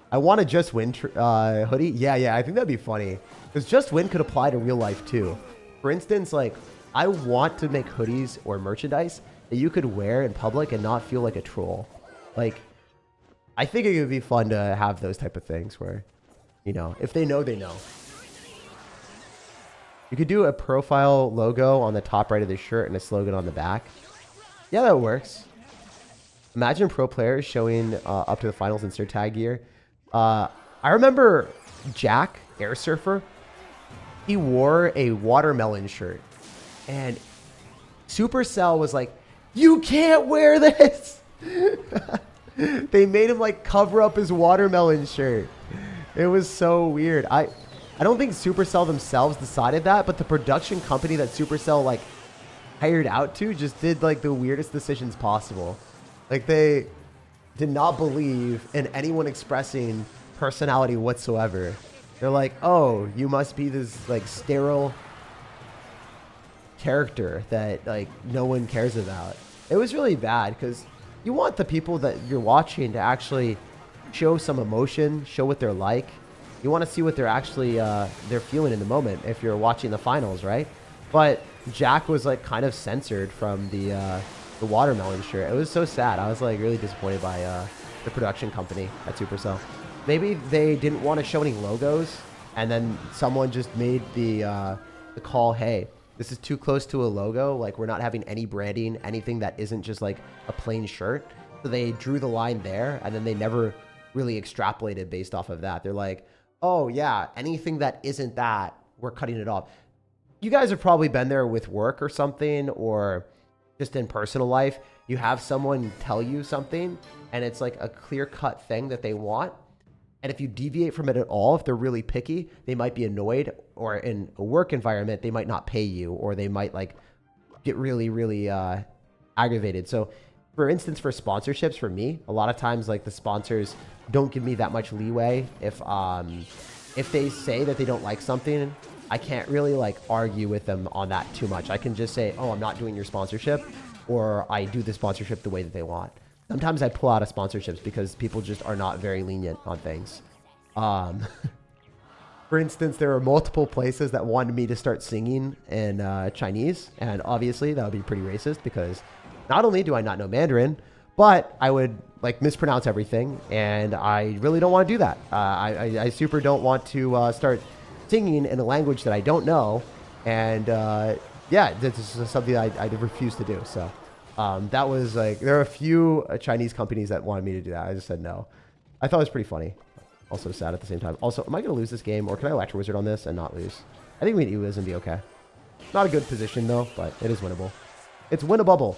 I want to Just Win hoodie. Yeah. I think that'd be funny. Because Just Win could apply to real life, too. For instance, like, I want to make hoodies or merchandise that you could wear in public and not feel like a troll. Like, I think it would be fun to have those type of things where, you know, if they know, they know. You could do a profile logo on the top right of the shirt and a slogan on the back. Yeah, that works. Imagine pro players showing up to the finals in SirTag gear. I remember Jack, Air Surfer. He wore a watermelon shirt. And Supercell was like, you can't wear this. They made him like cover up his watermelon shirt. It was so weird. I don't think Supercell themselves decided that, but the production company that Supercell like hired out to just did like the weirdest decisions possible. Like they did not believe in anyone expressing personality whatsoever. They're like, oh, you must be this like sterile character that like no one cares about. It was really bad because you want the people that you're watching to actually show some emotion, show what they're like. You want to see what they're actually they're feeling in the moment if you're watching the finals, right? But Jack was like kind of censored from the watermelon shirt. It was so sad. I was like really disappointed by the production company at Supercell. Maybe they didn't want to show any logos, and then someone just made the call, hey, this is too close to a logo. Like we're not having any branding, anything that isn't just like a plain shirt. So they drew the line there, and then they never really extrapolated based off of that. They're like, oh yeah, anything that isn't that, we're cutting it off. You guys have probably been there with work or something, or just in personal life. You have someone tell you something and it's like a clear-cut thing that they want. And if you deviate from it at all, if they're really picky, they might be annoyed, or in a work environment, they might not pay you, or they might like get really, really aggravated. So for instance, for sponsorships, for me, a lot of times like the sponsors don't give me that much leeway. If they say that they don't like something, I can't really like argue with them on that too much. I can just say, oh, I'm not doing your sponsorship, or I do the sponsorship the way that they want. Sometimes I pull out of sponsorships because people just are not very lenient on things. For instance, there are multiple places that wanted me to start singing in Chinese, and obviously that would be pretty racist because not only do I not know Mandarin, but I would like mispronounce everything, and I really don't want to do that. I super don't want to start singing in a language that I don't know, and yeah, this is something I refuse to do. So that was like, there are a few Chinese companies that wanted me to do that. I just said no. I thought it was pretty funny. Also sad at the same time. Also, am I going to lose this game, or can I Electro Wizard on this and not lose? I think we can lose and be okay. Not a good position though, but it is winnable. It's winnable.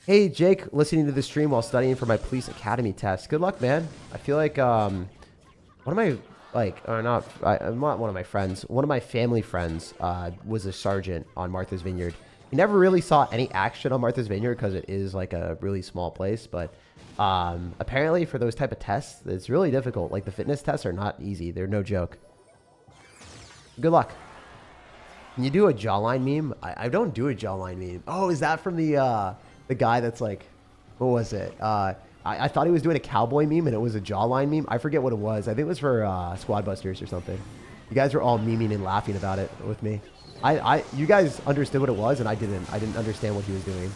Hey Jake, listening to the stream while studying for my police academy test. Good luck, man. I feel like one of my not one of my friends, one of my family friends was a sergeant on Martha's Vineyard. He never really saw any action on Martha's Vineyard because it is like a really small place, but apparently for those type of tests, it's really difficult. Like the fitness tests are not easy. They're no joke. Good luck. Can you do a jawline meme? I don't do a jawline meme. Oh, is that from the guy that's like, what was it? I thought he was doing a cowboy meme and it was a jawline meme. I forget what it was. I think it was for Squad Busters or something. You guys were all memeing and laughing about it with me. You guys understood what it was, and I didn't understand what he was doing.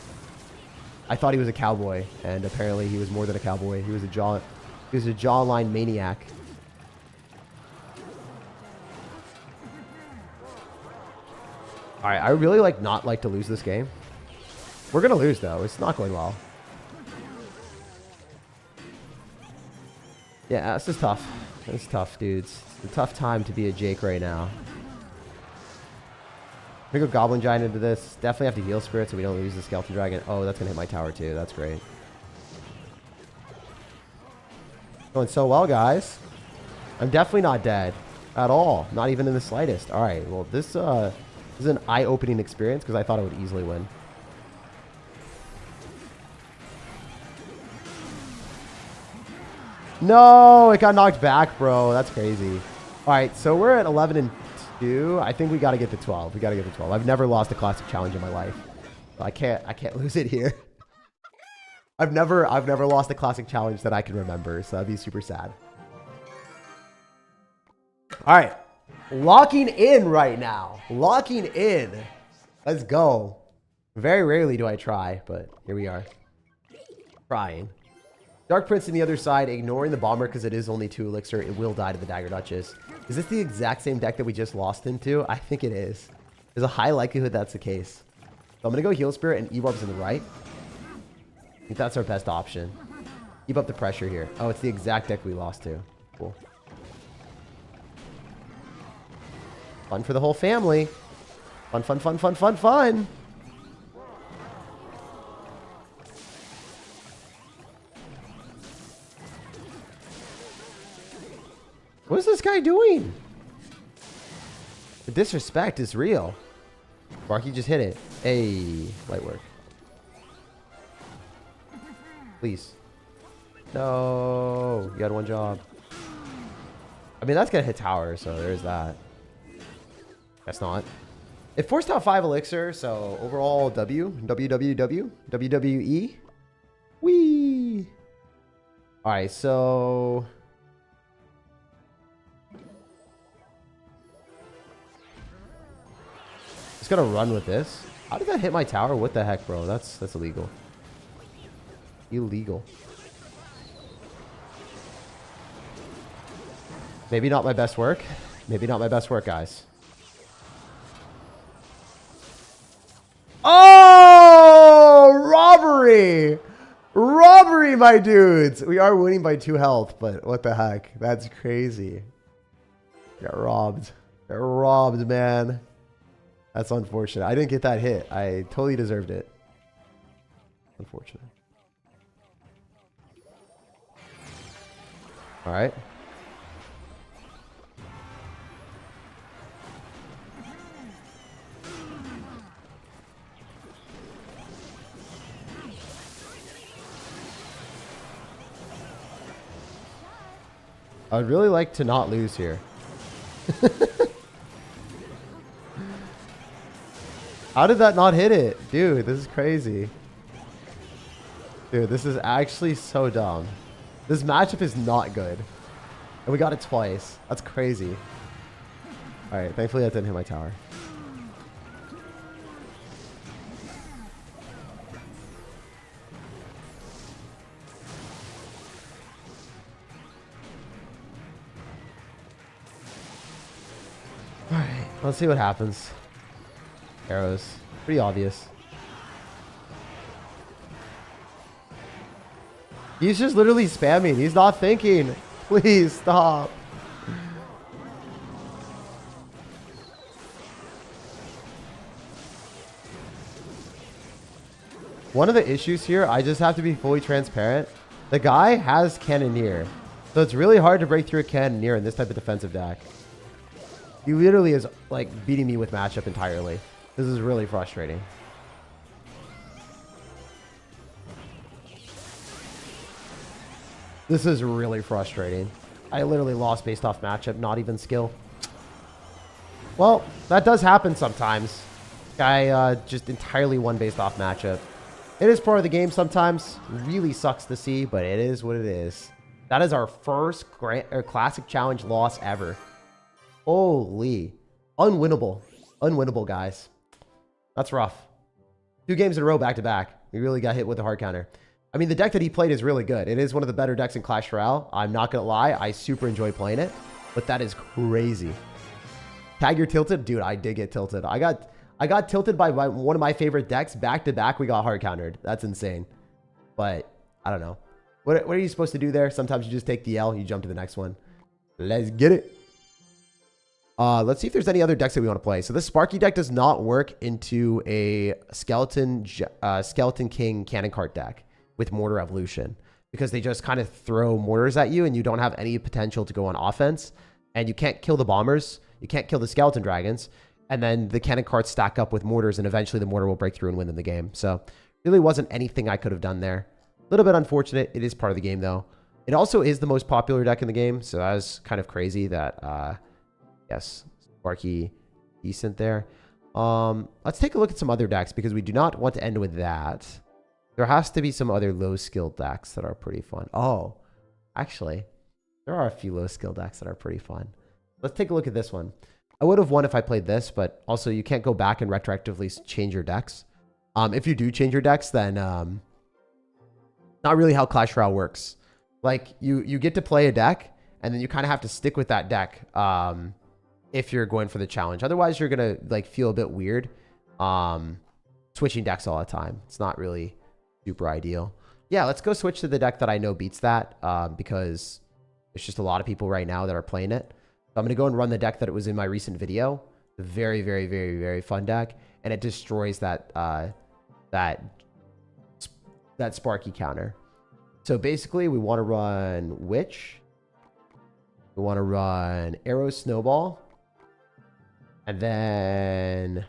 I thought he was a cowboy, and apparently he was more than a cowboy. He was a jawline maniac. All right, I really not like to lose this game. We're gonna lose though. It's not going well. Yeah, this is tough. It's tough, dudes. It's a tough time to be a Jake right now. I'm gonna go Goblin Giant into this. Definitely have to heal Spirit so we don't lose the Skeleton Dragon. Oh, that's gonna hit my tower too. That's great. Going so well, guys. I'm definitely not dead at all. Not even in the slightest. All right. Well, this is an eye-opening experience because I thought I would easily win. No, it got knocked back, bro. That's crazy. All right, so we're at 11 and 2. I think we got to get to 12. We got to get to 12. I've never lost a classic challenge in my life. So I can't lose it here. I've never lost a classic challenge that I can remember, so that'd be super sad. All right. Locking in right now. Locking in. Let's go. Very rarely do I try, but here we are. Trying. Dark Prince on the other side, ignoring the bomber because it is only 2 elixir. It will die to the Dagger Duchess. Is this the exact same deck that we just lost into? I think it is. There's a high likelihood that's the case. So I'm going to go Heal Spirit and E-Barb's in the right. I think that's our best option. Keep up the pressure here. Oh, it's the exact deck we lost to. Cool. Fun for the whole family. Fun, fun, fun, fun, fun, fun. What is this guy doing? The disrespect is real. Sparky just hit it. Hey, light work. Please. No, you had one job. I mean, that's gonna hit tower, so there's that. That's not. It forced out 5 elixir, so overall WWE. Whee! Alright, so... just gonna run with this. How did that hit my tower? What the heck, bro? That's illegal. Illegal. Maybe not my best work. Maybe not my best work, guys. Oh! Robbery! Robbery, my dudes! We are winning by 2 health, but what the heck? That's crazy. Got robbed. Got robbed, man. That's unfortunate. I didn't get that hit. I totally deserved it. Unfortunate. All right. I would really like to not lose here. How did that not hit it? Dude, this is crazy. Dude, this is actually so dumb. This matchup is not good. And we got it twice. That's crazy. Alright, thankfully that didn't hit my tower. Alright, let's see what happens. Arrows. Pretty obvious. He's just literally spamming. He's not thinking. Please stop. One of the issues here, I just have to be fully transparent. The guy has Cannoneer. So it's really hard to break through a Cannoneer in this type of defensive deck. He literally is like beating me with matchup entirely. This is really frustrating. This is really frustrating. I literally lost based off matchup, not even skill. Well, that does happen sometimes. Guy just entirely won based off matchup. It is part of the game sometimes. Really sucks to see, but it is what it is. That is our first Classic Challenge loss ever. Holy. Unwinnable. Unwinnable, guys. That's rough. 2 games in a row back to back. We really got hit with a hard counter. I mean, the deck that he played is really good. It is one of the better decks in Clash Royale. I'm not going to lie. I super enjoy playing it. But that is crazy. Tag, you're tilted? Dude, I did get tilted. I got tilted by one of my favorite decks. Back to back, we got hard countered. That's insane. But, I don't know. What are you supposed to do there? Sometimes you just take the L. You jump to the next one. Let's get it. Let's see if there's any other decks that we want to play. So this Sparky deck does not work into a Skeleton King Cannon Cart deck with Mortar Evolution because they just kind of throw mortars at you and you don't have any potential to go on offense and you can't kill the bombers. You can't kill the skeleton dragons. And then the cannon carts stack up with mortars and eventually the mortar will break through and win them the game. So really wasn't anything I could have done there. A little bit unfortunate. It is part of the game though. It also is the most popular deck in the game. So that was kind of crazy that, yes, Sparky decent there. Let's take a look at some other decks because we do not want to end with that. There has to be some other low skill decks that are pretty fun. Oh, actually, there are a few low skill decks that are pretty fun. Let's take a look at this one. I would have won if I played this, but also you can't go back and retroactively change your decks. If you do change your decks, then not really how Clash Royale works. Like you get to play a deck And then you kind of have to stick with that deck if you're going for the challenge. Otherwise, you're going to like feel a bit weird switching decks all the time. It's not really super ideal. Yeah, let's go switch to the deck that I know beats that because there's just a lot of people right now that are playing it. So I'm going to go and run the deck that it was in my recent video. Very, very, very, very fun deck. And it destroys that Sparky counter. So basically, we want to run Witch. We want to run Arrow Snowball. And then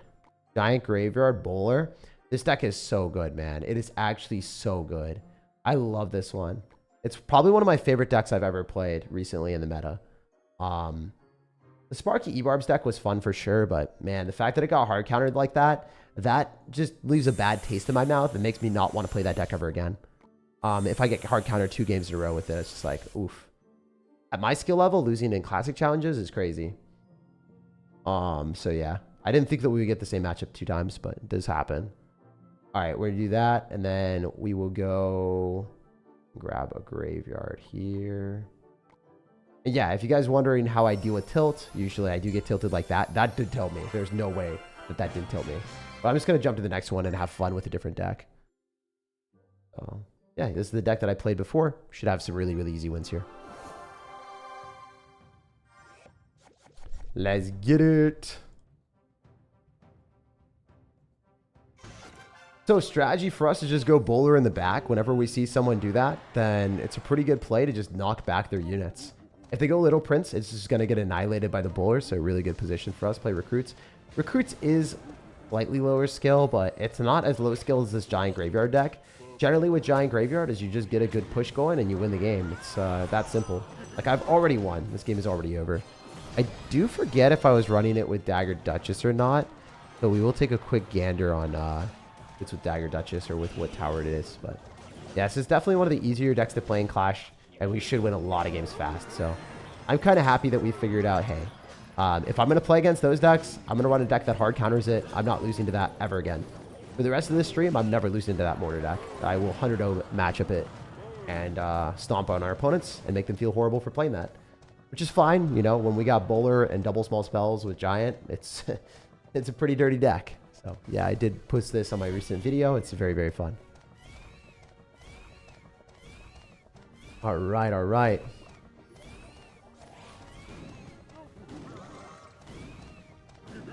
Giant Graveyard Bowler. This deck is so good, man. It is actually so good. I love this one. It's probably one of my favorite decks I've ever played recently in the meta. The Sparky E-Barbs deck was fun for sure, but man, the fact that it got hard countered like that just leaves a bad taste in my mouth and makes me not want to play that deck ever again. If I get hard countered 2 games in a row with it, it's just like, oof. At my skill level, losing in classic challenges is crazy. So yeah, I didn't think that we would get the same matchup 2 times, but it does happen. All right, we're gonna do that, and then we will go grab a graveyard here. And yeah, if you guys wondering how I deal with tilt, usually I do get tilted like that. That did tilt me. There's no way that didn't tilt me. But I'm just gonna jump to the next one and have fun with a different deck. So yeah, this is the deck that I played before. Should have some really, really easy wins here. Let's get it. So strategy for us is just go bowler in the back. Whenever we see someone do that, then it's a pretty good play to just knock back their units. If they go Little Prince, it's just going to get annihilated by the bowler. So a really good position for us. Play Recruits. Recruits is slightly lower skill, but it's not as low skill as this Giant Graveyard deck. Generally with Giant Graveyard is you just get a good push going and you win the game. It's that simple. Like I've already won. This game is already over. I do forget if I was running it with Dagger Duchess or not. So we will take a quick gander on if it's with Dagger Duchess or with what tower it is. But yeah, this is definitely one of the easier decks to play in Clash. And we should win a lot of games fast. So I'm kind of happy that we figured out, hey, if I'm going to play against those decks, I'm going to run a deck that hard counters it. I'm not losing to that ever again. For the rest of this stream, I'm never losing to that mortar deck. I will 100-0 match up it and stomp on our opponents and make them feel horrible for playing that. Which is fine. You know, when we got Bowler and double small spells with Giant, it's it's a pretty dirty deck. So yeah, I did post this on my recent video. It's very, very fun. All right, all right.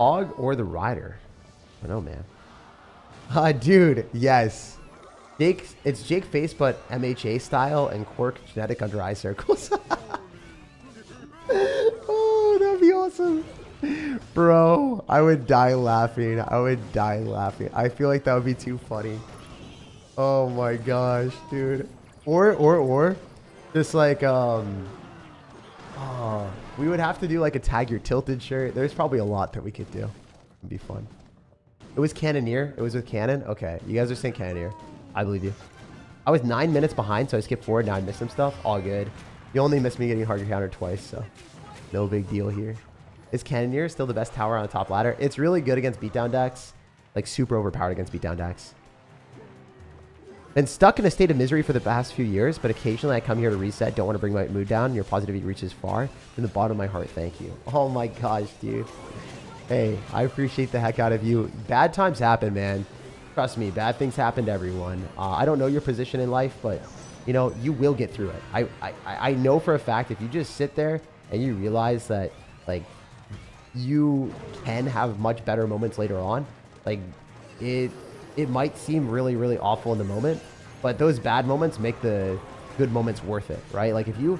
Og or the Rider? I don't know, man. Dude, yes. It's Jake Face, but MHA style and Quark genetic under eye circles. Oh, that'd be awesome. Bro, I would die laughing. I would die laughing. I feel like that would be too funny. Oh my gosh, dude. Or just like oh, we would have to do like a tag your tilted shirt. There's probably a lot that we could do. It'd be fun. It was Cannoneer. It was with Cannon. Okay, you guys are saying Cannoneer. I believe you. I was 9 minutes behind, so I skipped forward. Now I missed some stuff. All good. You only missed me getting harder countered twice, so no big deal here. Is Cannoneer still the best tower on the top ladder? It's really good against beatdown decks. Like super overpowered against beatdown decks. Been stuck in a state of misery for the past few years, but occasionally I come here to reset. Don't want to bring my mood down. Your positivity reaches far. From the bottom of my heart, thank you. Oh my gosh, dude. Hey, I appreciate the heck out of you. Bad times happen, man. Trust me, bad things happen to everyone. I don't know your position in life, but you know, you will get through it. I know for a fact if you just sit there and you realize that like you can have much better moments later on, like it might seem really, really awful in the moment, but those bad moments make the good moments worth it, right? Like if you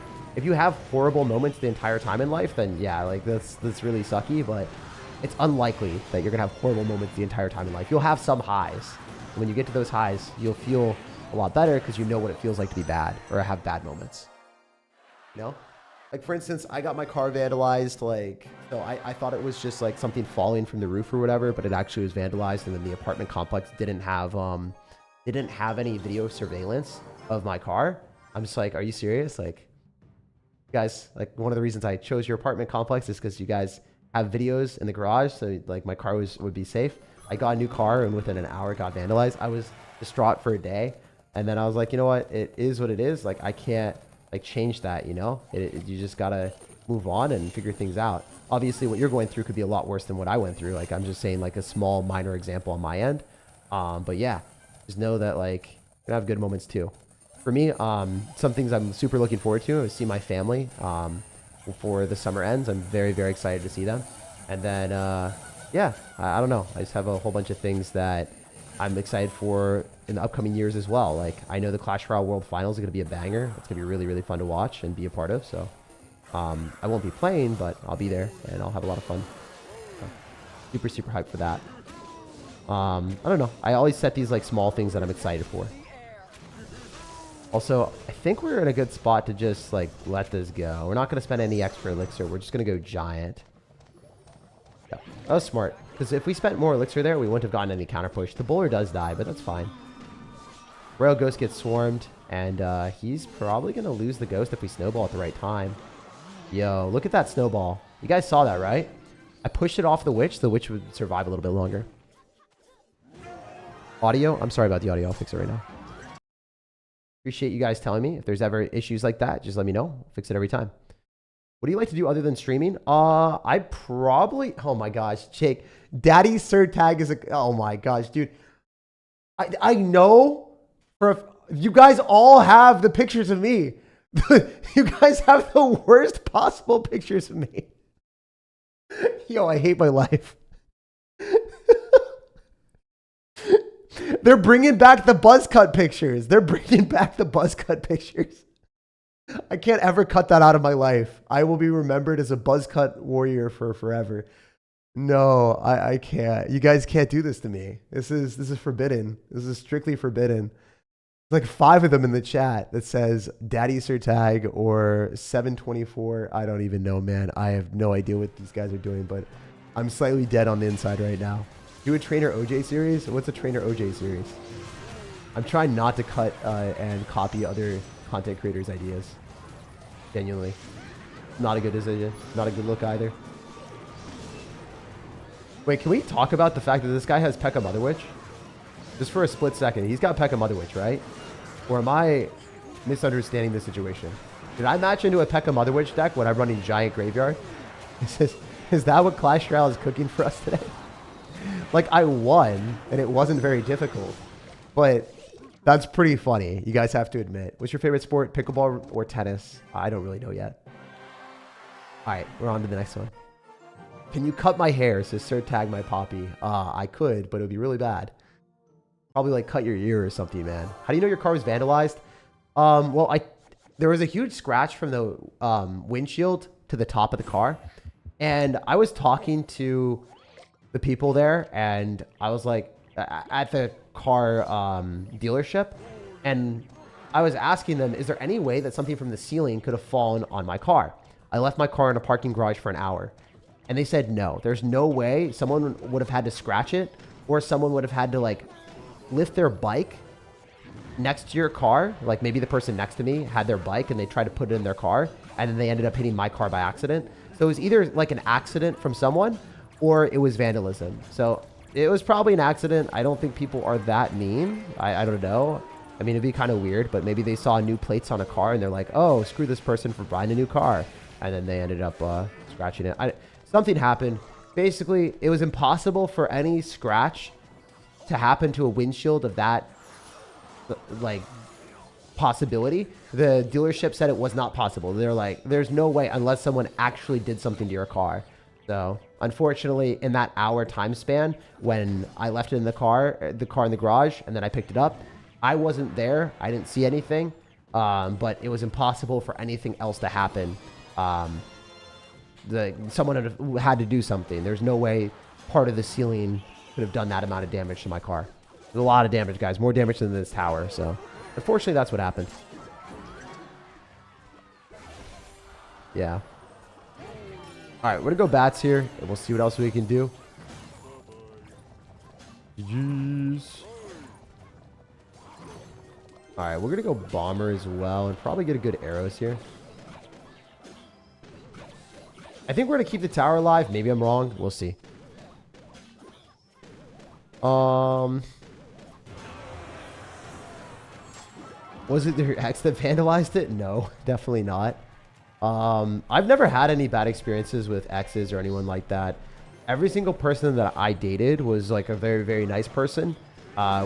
have horrible moments the entire time in life, then yeah, like that's really sucky, but it's unlikely that you're gonna have horrible moments the entire time in life. You'll have some highs. And when you get to those highs, you'll feel a lot better because you know what it feels like to be bad or have bad moments. You know? Like for instance, I got my car vandalized, like, so I thought it was just like something falling from the roof or whatever, but it actually was vandalized, and then the apartment complex didn't have any video surveillance of my car. I'm just like, are you serious? Like, guys, like one of the reasons I chose your apartment complex is because you guys have videos in the garage, so like my car would be safe. I got a new car and within an hour it got vandalized. I was distraught for a day, and then I was like, you know what? It is what it is. Like I can't like change that, you know? You just gotta move on and figure things out. Obviously, what you're going through could be a lot worse than what I went through. Like, I'm just saying, like, a small, minor example on my end. But yeah, just know that, like, you're gonna have good moments too. For me, some things I'm super looking forward to is see my family before the summer ends. I'm very, very excited to see them. And then, yeah, I don't know. I just have a whole bunch of things that I'm excited for in the upcoming years as well. Like, I know the Clash Royale World Finals are going to be a banger. It's going to be really, really fun to watch and be a part of. So, I won't be playing, but I'll be there and I'll have a lot of fun. So, super, super hyped for that. I don't know. I always set these, like, small things that I'm excited for. Also, I think we're in a good spot to just, like, let this go. We're not going to spend any extra elixir. We're just going to go giant. Yeah, that was smart. Because if we spent more elixir there, we wouldn't have gotten any counter push. The bowler does die, but that's fine. Royal Ghost gets swarmed, and he's probably going to lose the Ghost if we snowball at the right time. Yo, look at that snowball. You guys saw that, right? I pushed it off the witch. The witch would survive a little bit longer. Audio? I'm sorry about the audio. I'll fix it right now. Appreciate you guys telling me. If there's ever issues like that, just let me know. I'll fix it every time. What do you like to do other than streaming? I probably... Oh my gosh, Jake. Daddy SirTag is a... Oh my gosh, dude. I know... You guys all have the pictures of me. You guys have the worst possible pictures of me. Yo, I hate my life. They're bringing back the buzz cut pictures. They're bringing back the buzz cut pictures. I can't ever cut that out of my life. I will be remembered as a buzz cut warrior for forever. No, I can't. You guys can't do this to me. This is forbidden. This is strictly forbidden. Like 5 of them in the chat that says Daddy SirTag or 724. I don't even know, man. I have no idea what these guys are doing, but I'm slightly dead on the inside right now. Do a Trainer OJ series? What's a Trainer OJ series? I'm trying not to cut and copy other content creators' ideas. Genuinely. Not a good decision. Not a good look either. Wait, can we talk about the fact that this guy has P.E.K.K.A. Mother Witch? Just for a split second. He's got P.E.K.K.A. Mother Witch, right? Or am I misunderstanding the situation? Did I match into a P.E.K.K.A. Mother Witch deck when I'm running Giant Graveyard? Is that what Clash Royale is cooking for us today? Like, I won, and it wasn't very difficult. But that's pretty funny, you guys have to admit. What's your favorite sport, pickleball or tennis? I don't really know yet. All right, we're on to the next one. Can you cut my hair, says SirTag my poppy? I could, but it would be really bad. Probably, like, cut your ear or something, man. How do you know your car was vandalized? Well, there was a huge scratch from the windshield to the top of the car. And I was talking to the people there, and I was like at the car dealership, and I was asking them, is there any way that something from the ceiling could have fallen on my car? I left my car in a parking garage for an hour, and they said no, there's no way. Someone would have had to scratch it, or someone would have had to, like, lift their bike next to your car. Like, maybe the person next to me had their bike and they tried to put it in their car, and then they ended up hitting my car by accident. So it was either like an accident from someone, or it was vandalism. So it was probably an accident. I don't think people are that mean. I don't know. I mean, it'd be kind of weird, but maybe they saw new plates on a car and they're like, oh, screw this person for buying a new car. And then they ended up scratching it. Something happened. Basically, it was impossible for any scratch to happen to a windshield of that, like, possibility. The dealership said it was not possible. They're like, there's no way unless someone actually did something to your car. So unfortunately, in that hour time span, when I left it in the car in the garage, and then I picked it up, I wasn't there. I didn't see anything, but it was impossible for anything else to happen. Someone had to do something. There's no way part of the ceiling could have done that amount of damage to my car. There's a lot of damage, guys. More damage than this tower. So unfortunately, that's what happened. Yeah. All right, we're going to go bats here, and we'll see what else we can do. Jeez. All right, we're going to go bomber as well and probably get a good arrows here. I think we're going to keep the tower alive. Maybe I'm wrong. We'll see. Was it their ex that vandalized it? No, definitely not. I've never had any bad experiences with exes or anyone like that. Every single person that I dated was like a very, very nice person,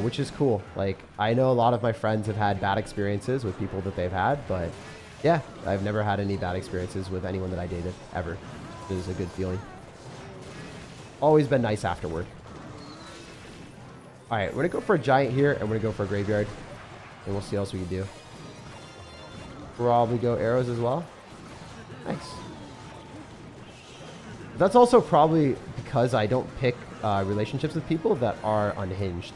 which is cool. Like, I know a lot of my friends have had bad experiences with people that they've had, but yeah, I've never had any bad experiences with anyone that I dated, ever. It was a good feeling. Always been nice afterward. All right, we're gonna go for a giant here, and we're gonna go for a graveyard, and we'll see what else we can do. Probably go arrows as well. Nice. That's also probably because I don't pick relationships with people that are unhinged.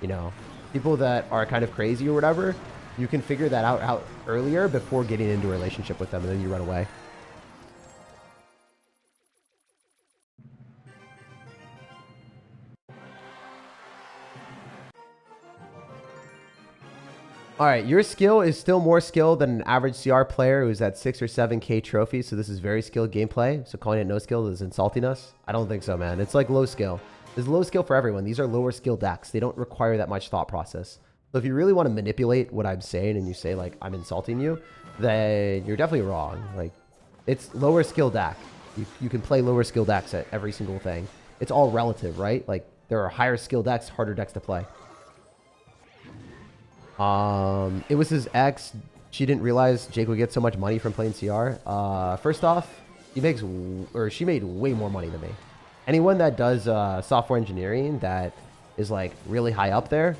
You know, people that are kind of crazy or whatever. You can figure that out earlier before getting into a relationship with them, and then you run away. All right, your skill is still more skilled than an average CR player who's at 6 or 7K trophies, so this is very skilled gameplay. So calling it no skill is insulting us? I don't think so, man. It's like low skill. There's low skill for everyone. These are lower skill decks. They don't require that much thought process. So if you really want to manipulate what I'm saying and you say, like, I'm insulting you, then you're definitely wrong. Like, it's lower skill deck. You can play lower skill decks at every single thing. It's all relative, right? Like, there are higher skill decks, harder decks to play. It was his ex. She didn't realize Jake would get so much money from playing CR. First off, she made way more money than me. Anyone that does software engineering that is like really high up there,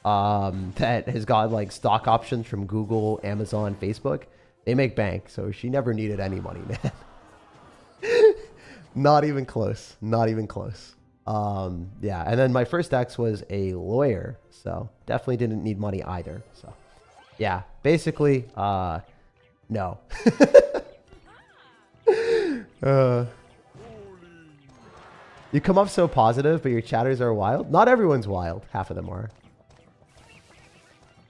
that has got like stock options from Google, Amazon, Facebook, they make bank. So she never needed any money, man. Not even close. Not even close. Yeah, and then my first ex was a lawyer, so definitely didn't need money either. So yeah, basically, no. You come up so positive, but your chatters are wild. Not everyone's wild. Half of them are.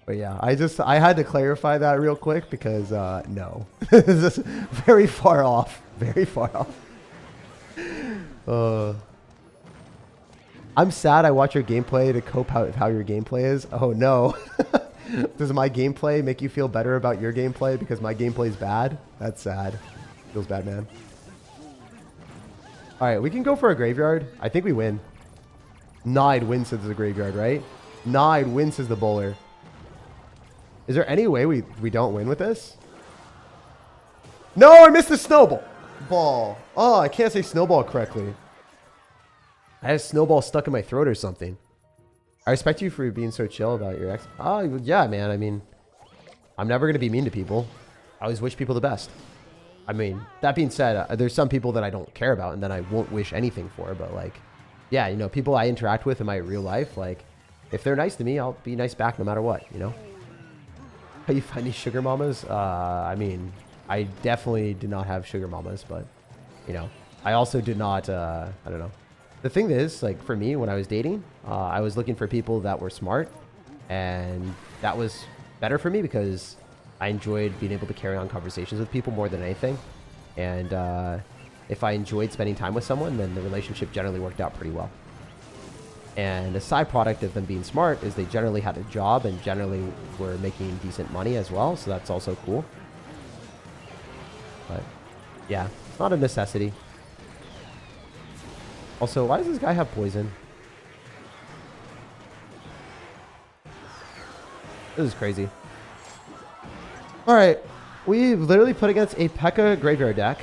But yeah, I had to clarify that real quick because, no. This is very far off. Very far off. I'm sad I watch your gameplay to cope with how your gameplay is. Oh, no. Does my gameplay make you feel better about your gameplay because my gameplay is bad? That's sad. Feels bad, man. All right, we can go for a graveyard. I think we win. Nide wins says the graveyard, right? Nide wins says the bowler. Is there any way we don't win with this? No, I missed the snowball. Ball. Oh, I can't say snowball correctly. I had a snowball stuck in my throat or something. I respect you for being so chill about your ex. Oh, yeah, man. I mean, I'm never going to be mean to people. I always wish people the best. I mean, that being said, there's some people that I don't care about and that I won't wish anything for. But, like, yeah, you know, people I interact with in my real life, like, if they're nice to me, I'll be nice back no matter what, you know? How you find these sugar mamas? I mean, I definitely did not have sugar mamas, but, you know, I also did not, I don't know. The thing is, like, for me, when I was dating, I was looking for people that were smart, and that was better for me because I enjoyed being able to carry on conversations with people more than anything. And if I enjoyed spending time with someone, then the relationship generally worked out pretty well. And a side product of them being smart is they generally had a job and generally were making decent money as well, so that's also cool. But, yeah, it's not a necessity. Also, why does this guy have poison? This is crazy. Alright, we literally put against a P.E.K.K.A. graveyard deck,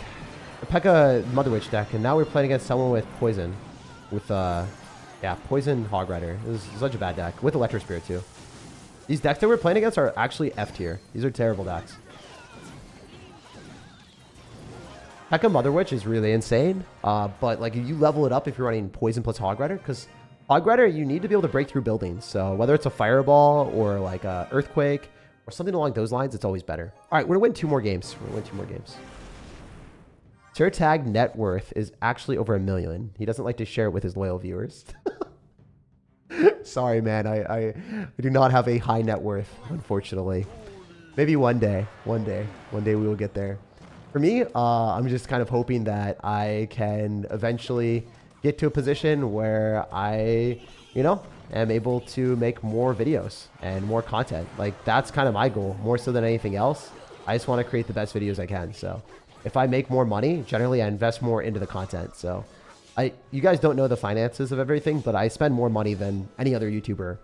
a P.E.K.K.A. Mother Witch deck, and now we're playing against someone with poison. With, yeah, poison Hog Rider. This is such a bad deck. With Electro Spirit, too. These decks that we're playing against are actually F tier. These are terrible decks. P.E.K.K.A. Mother Witch is really insane, but like you level it up if you're running Poison plus Hog Rider, because Hog Rider, you need to be able to break through buildings. So whether it's a Fireball or like a Earthquake or something along those lines, it's always better. All right, we're going to win 2 more games. We're going to win 2 more games. SirTag net worth is actually over $1 million. He doesn't like to share it with his loyal viewers. Sorry, man. I do not have a high net worth, unfortunately. Maybe one day. One day we will get there. For me, I'm just kind of hoping that I can eventually get to a position where I, you know, am able to make more videos and more content. Like, that's kind of my goal, more so than anything else. I just want to create the best videos I can. So if I make more money, generally I invest more into the content. So you guys don't know the finances of everything, but I spend more money than any other YouTuber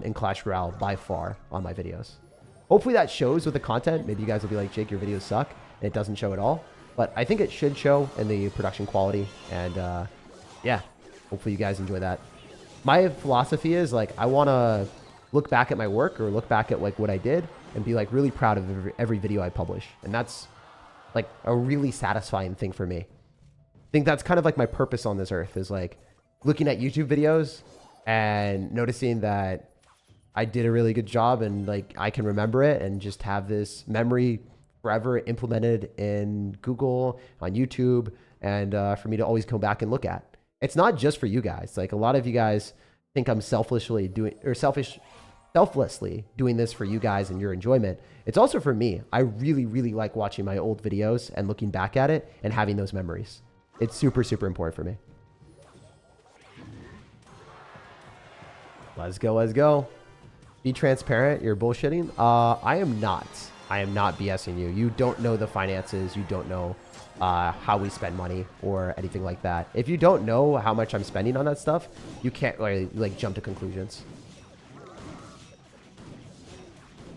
in Clash Royale by far on my videos. Hopefully that shows with the content. Maybe you guys will be like, Jake, your videos suck. And it doesn't show at all. But I think it should show in the production quality. And yeah, hopefully you guys enjoy that. My philosophy is like, I want to look back at my work or look back at like what I did and be like really proud of every video I publish. And that's like a really satisfying thing for me. I think that's kind of like my purpose on this earth is like looking at YouTube videos and noticing that I did a really good job and like I can remember it and just have this memory forever implemented in Google, on YouTube, and for me to always come back and look at. It's not just for you guys. Like a lot of you guys think I'm selflessly doing this for you guys and your enjoyment. It's also for me. I really, really like watching my old videos and looking back at it and having those memories. It's super, super important for me. Let's go, let's go. Be transparent. You're bullshitting. I am not. I am not BSing you. You don't know the finances. You don't know how we spend money or anything like that. If you don't know how much I'm spending on that stuff, you can't really like jump to conclusions.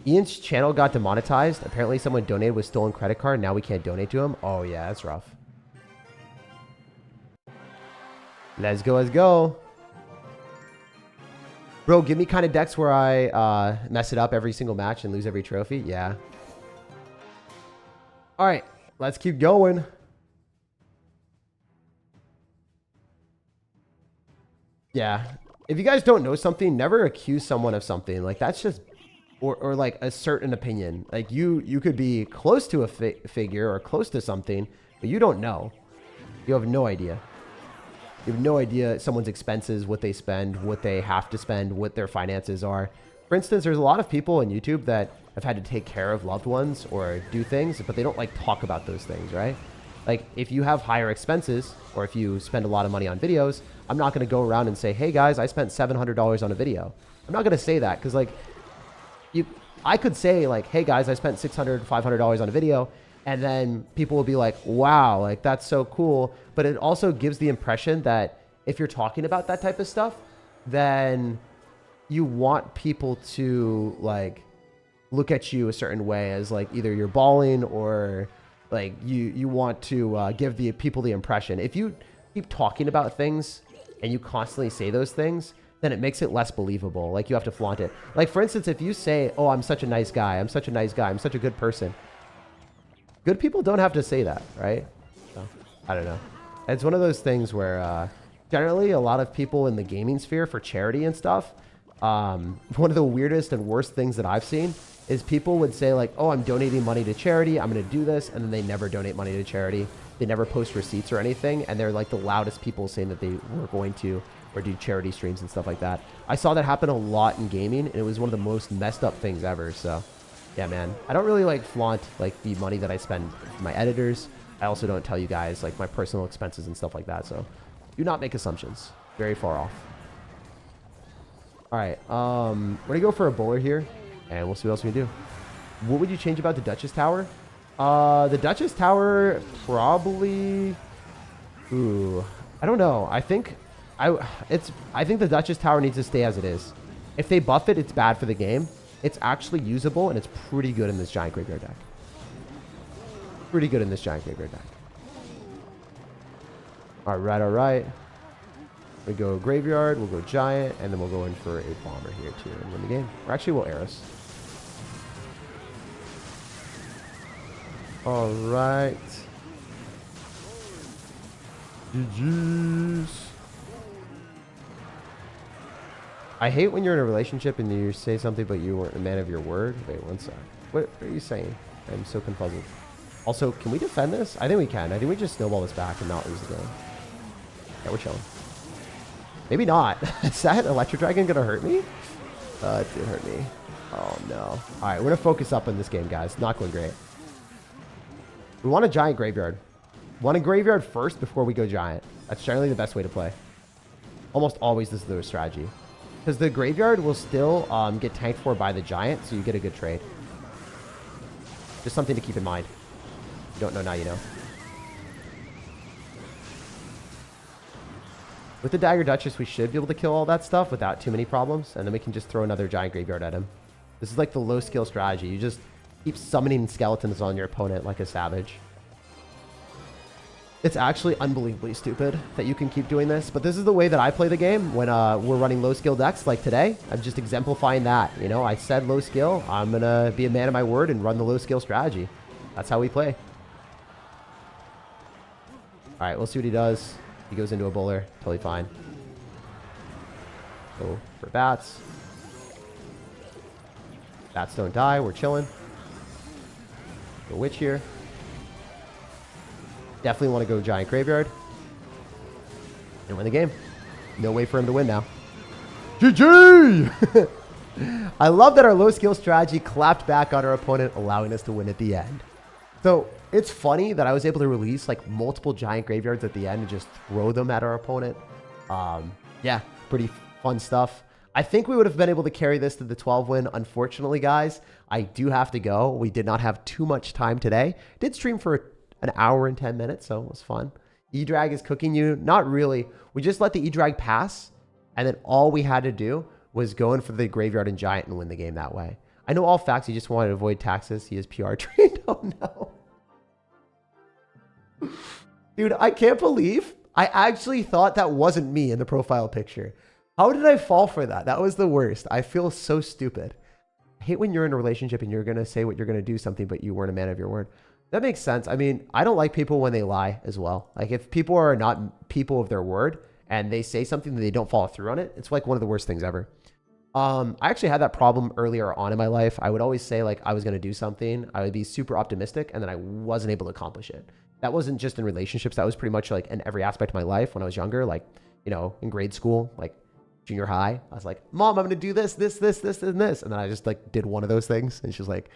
Ian's channel got demonetized. Apparently someone donated with stolen credit card. Now we can't donate to him. Oh yeah, that's rough. Let's go, let's go. Bro, give me kind of decks where I mess it up every single match and lose every trophy. Yeah. All right, let's keep going. Yeah. If you guys don't know something, never accuse someone of something. Like that's just, or like a certain opinion. Like you could be close to a figure or close to something, but you don't know. You have no idea. You have no idea someone's expenses, what they spend, what they have to spend, what their finances are. For instance, there's a lot of people on YouTube that have had to take care of loved ones or do things, but they don't like talk about those things, right? Like if you have higher expenses or if you spend a lot of money on videos, I'm not going to go around and say, hey guys, I spent $700 on a video. I'm not going to say that because like I could say like, hey guys, I spent $600, $500 on a video. And then people will be like, wow, like that's so cool. But it also gives the impression that if you're talking about that type of stuff, then you want people to like look at you a certain way as like either you're balling or like you want to give the people the impression. If you keep talking about things and you constantly say those things, then it makes it less believable. Like you have to flaunt it. Like for instance, if you say, oh, I'm such a nice guy. I'm such a nice guy. I'm such a good person. Good people don't have to say that, right? So, I don't know. It's one of those things where generally a lot of people in the gaming sphere for charity and stuff, one of the weirdest and worst things that I've seen is people would say like, oh, I'm donating money to charity. I'm going to do this. And then they never donate money to charity. They never post receipts or anything. And they're like the loudest people saying that they were going to or do charity streams and stuff like that. I saw that happen a lot in gaming. And it was one of the most messed up things ever. So yeah, man, I don't really like flaunt like the money that I spend for my editors. I also don't tell you guys like my personal expenses and stuff like that. So do not make assumptions. Very far off. All right, we're gonna go for a bowler here and we'll see what else we can do. What would you change about the Duchess Tower? The Duchess Tower probably, I don't know. I think the Duchess Tower needs to stay as it is. If they buff it, it's bad for the game. It's actually usable, and it's pretty good in this Giant Graveyard deck. Pretty good in this Giant Graveyard deck. All right, all right. We go Graveyard, we'll go Giant, and then we'll go in for a Bomber here, too, and win the game. Or actually, we'll Eros. All right. GG's. I hate when you're in a relationship and you say something, but you weren't a man of your word. Wait, one sec. What are you saying? I'm so confuzzled. Also, can we defend this? I think we can. I think we just snowball this back and not lose the game. Yeah, we're chilling. Maybe not. Is that Electro Dragon going to hurt me? It did hurt me. Oh, no. All right, we're going to focus up on this game, guys. Not going great. We want a Giant Graveyard. Want a Graveyard first before we go Giant. That's generally the best way to play. Almost always this is the strategy. Because the graveyard will still get tanked for by the giant, so you get a good trade. Just something to keep in mind. If you don't know, now you know. With the Dagger Duchess, we should be able to kill all that stuff without too many problems, and then we can just throw another giant graveyard at him. This is like the low skill strategy. You just keep summoning skeletons on your opponent like a savage. It's actually unbelievably stupid that you can keep doing this, but this is the way that I play the game when we're running low skill decks like today. I'm just exemplifying that. You know, I said low skill. I'm going to be a man of my word and run the low skill strategy. That's how we play. All right, we'll see what he does. He goes into a bowler. Totally fine. Go for bats. Bats don't die. We're chilling. Go witch here. Definitely want to go giant graveyard. And win the game. No way for him to win now. GG! I love that our low skill strategy clapped back on our opponent, allowing us to win at the end. So it's funny that I was able to release like multiple giant graveyards at the end and just throw them at our opponent. Yeah, pretty fun stuff. I think we would have been able to carry this to the 12 win. Unfortunately, guys, I do have to go. We did not have too much time today. Did stream for an hour and 10 minutes, so it was fun. E-Drag is cooking you. Not really. We just let the E-Drag pass, and then all we had to do was go in for the graveyard and giant and win the game that way. I know all facts. He just wanted to avoid taxes. He is PR trained. Oh, no. Dude, I can't believe I actually thought that wasn't me in the profile picture. How did I fall for that? That was the worst. I feel so stupid. I hate when you're in a relationship and you're going to say what you're going to do something, but you weren't a man of your word. That makes sense. I mean, I don't like people when they lie as well. Like if people are not people of their word and they say something that they don't follow through on it, it's like one of the worst things ever. I actually had that problem earlier on in my life. I would always say like I was going to do something. I would be super optimistic and then I wasn't able to accomplish it. That wasn't just in relationships. That was pretty much like in every aspect of my life when I was younger, like, you know, in grade school, like junior high. I was like, Mom, I'm going to do this, this, this, this, and this. And then I just like did one of those things. And she's like,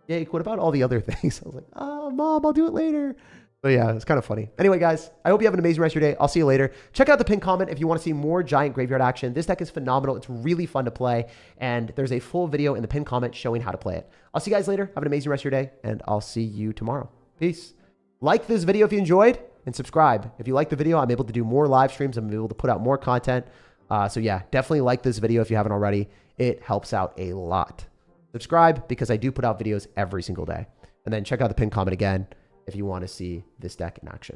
Jake, what about all the other things? I was like, oh, Mom, I'll do it later. But yeah, it's kind of funny. Anyway, guys, I hope you have an amazing rest of your day. I'll see you later. Check out the pinned comment if you want to see more giant graveyard action. This deck is phenomenal. It's really fun to play. And there's a full video in the pinned comment showing how to play it. I'll see you guys later. Have an amazing rest of your day. And I'll see you tomorrow. Peace. Like this video if you enjoyed. And subscribe. If you like the video, I'm able to do more live streams. I'm able to put out more content. So yeah, definitely like this video if you haven't already. It helps out a lot. Subscribe because I do put out videos every single day. And then check out the pinned comment again if you want to see this deck in action.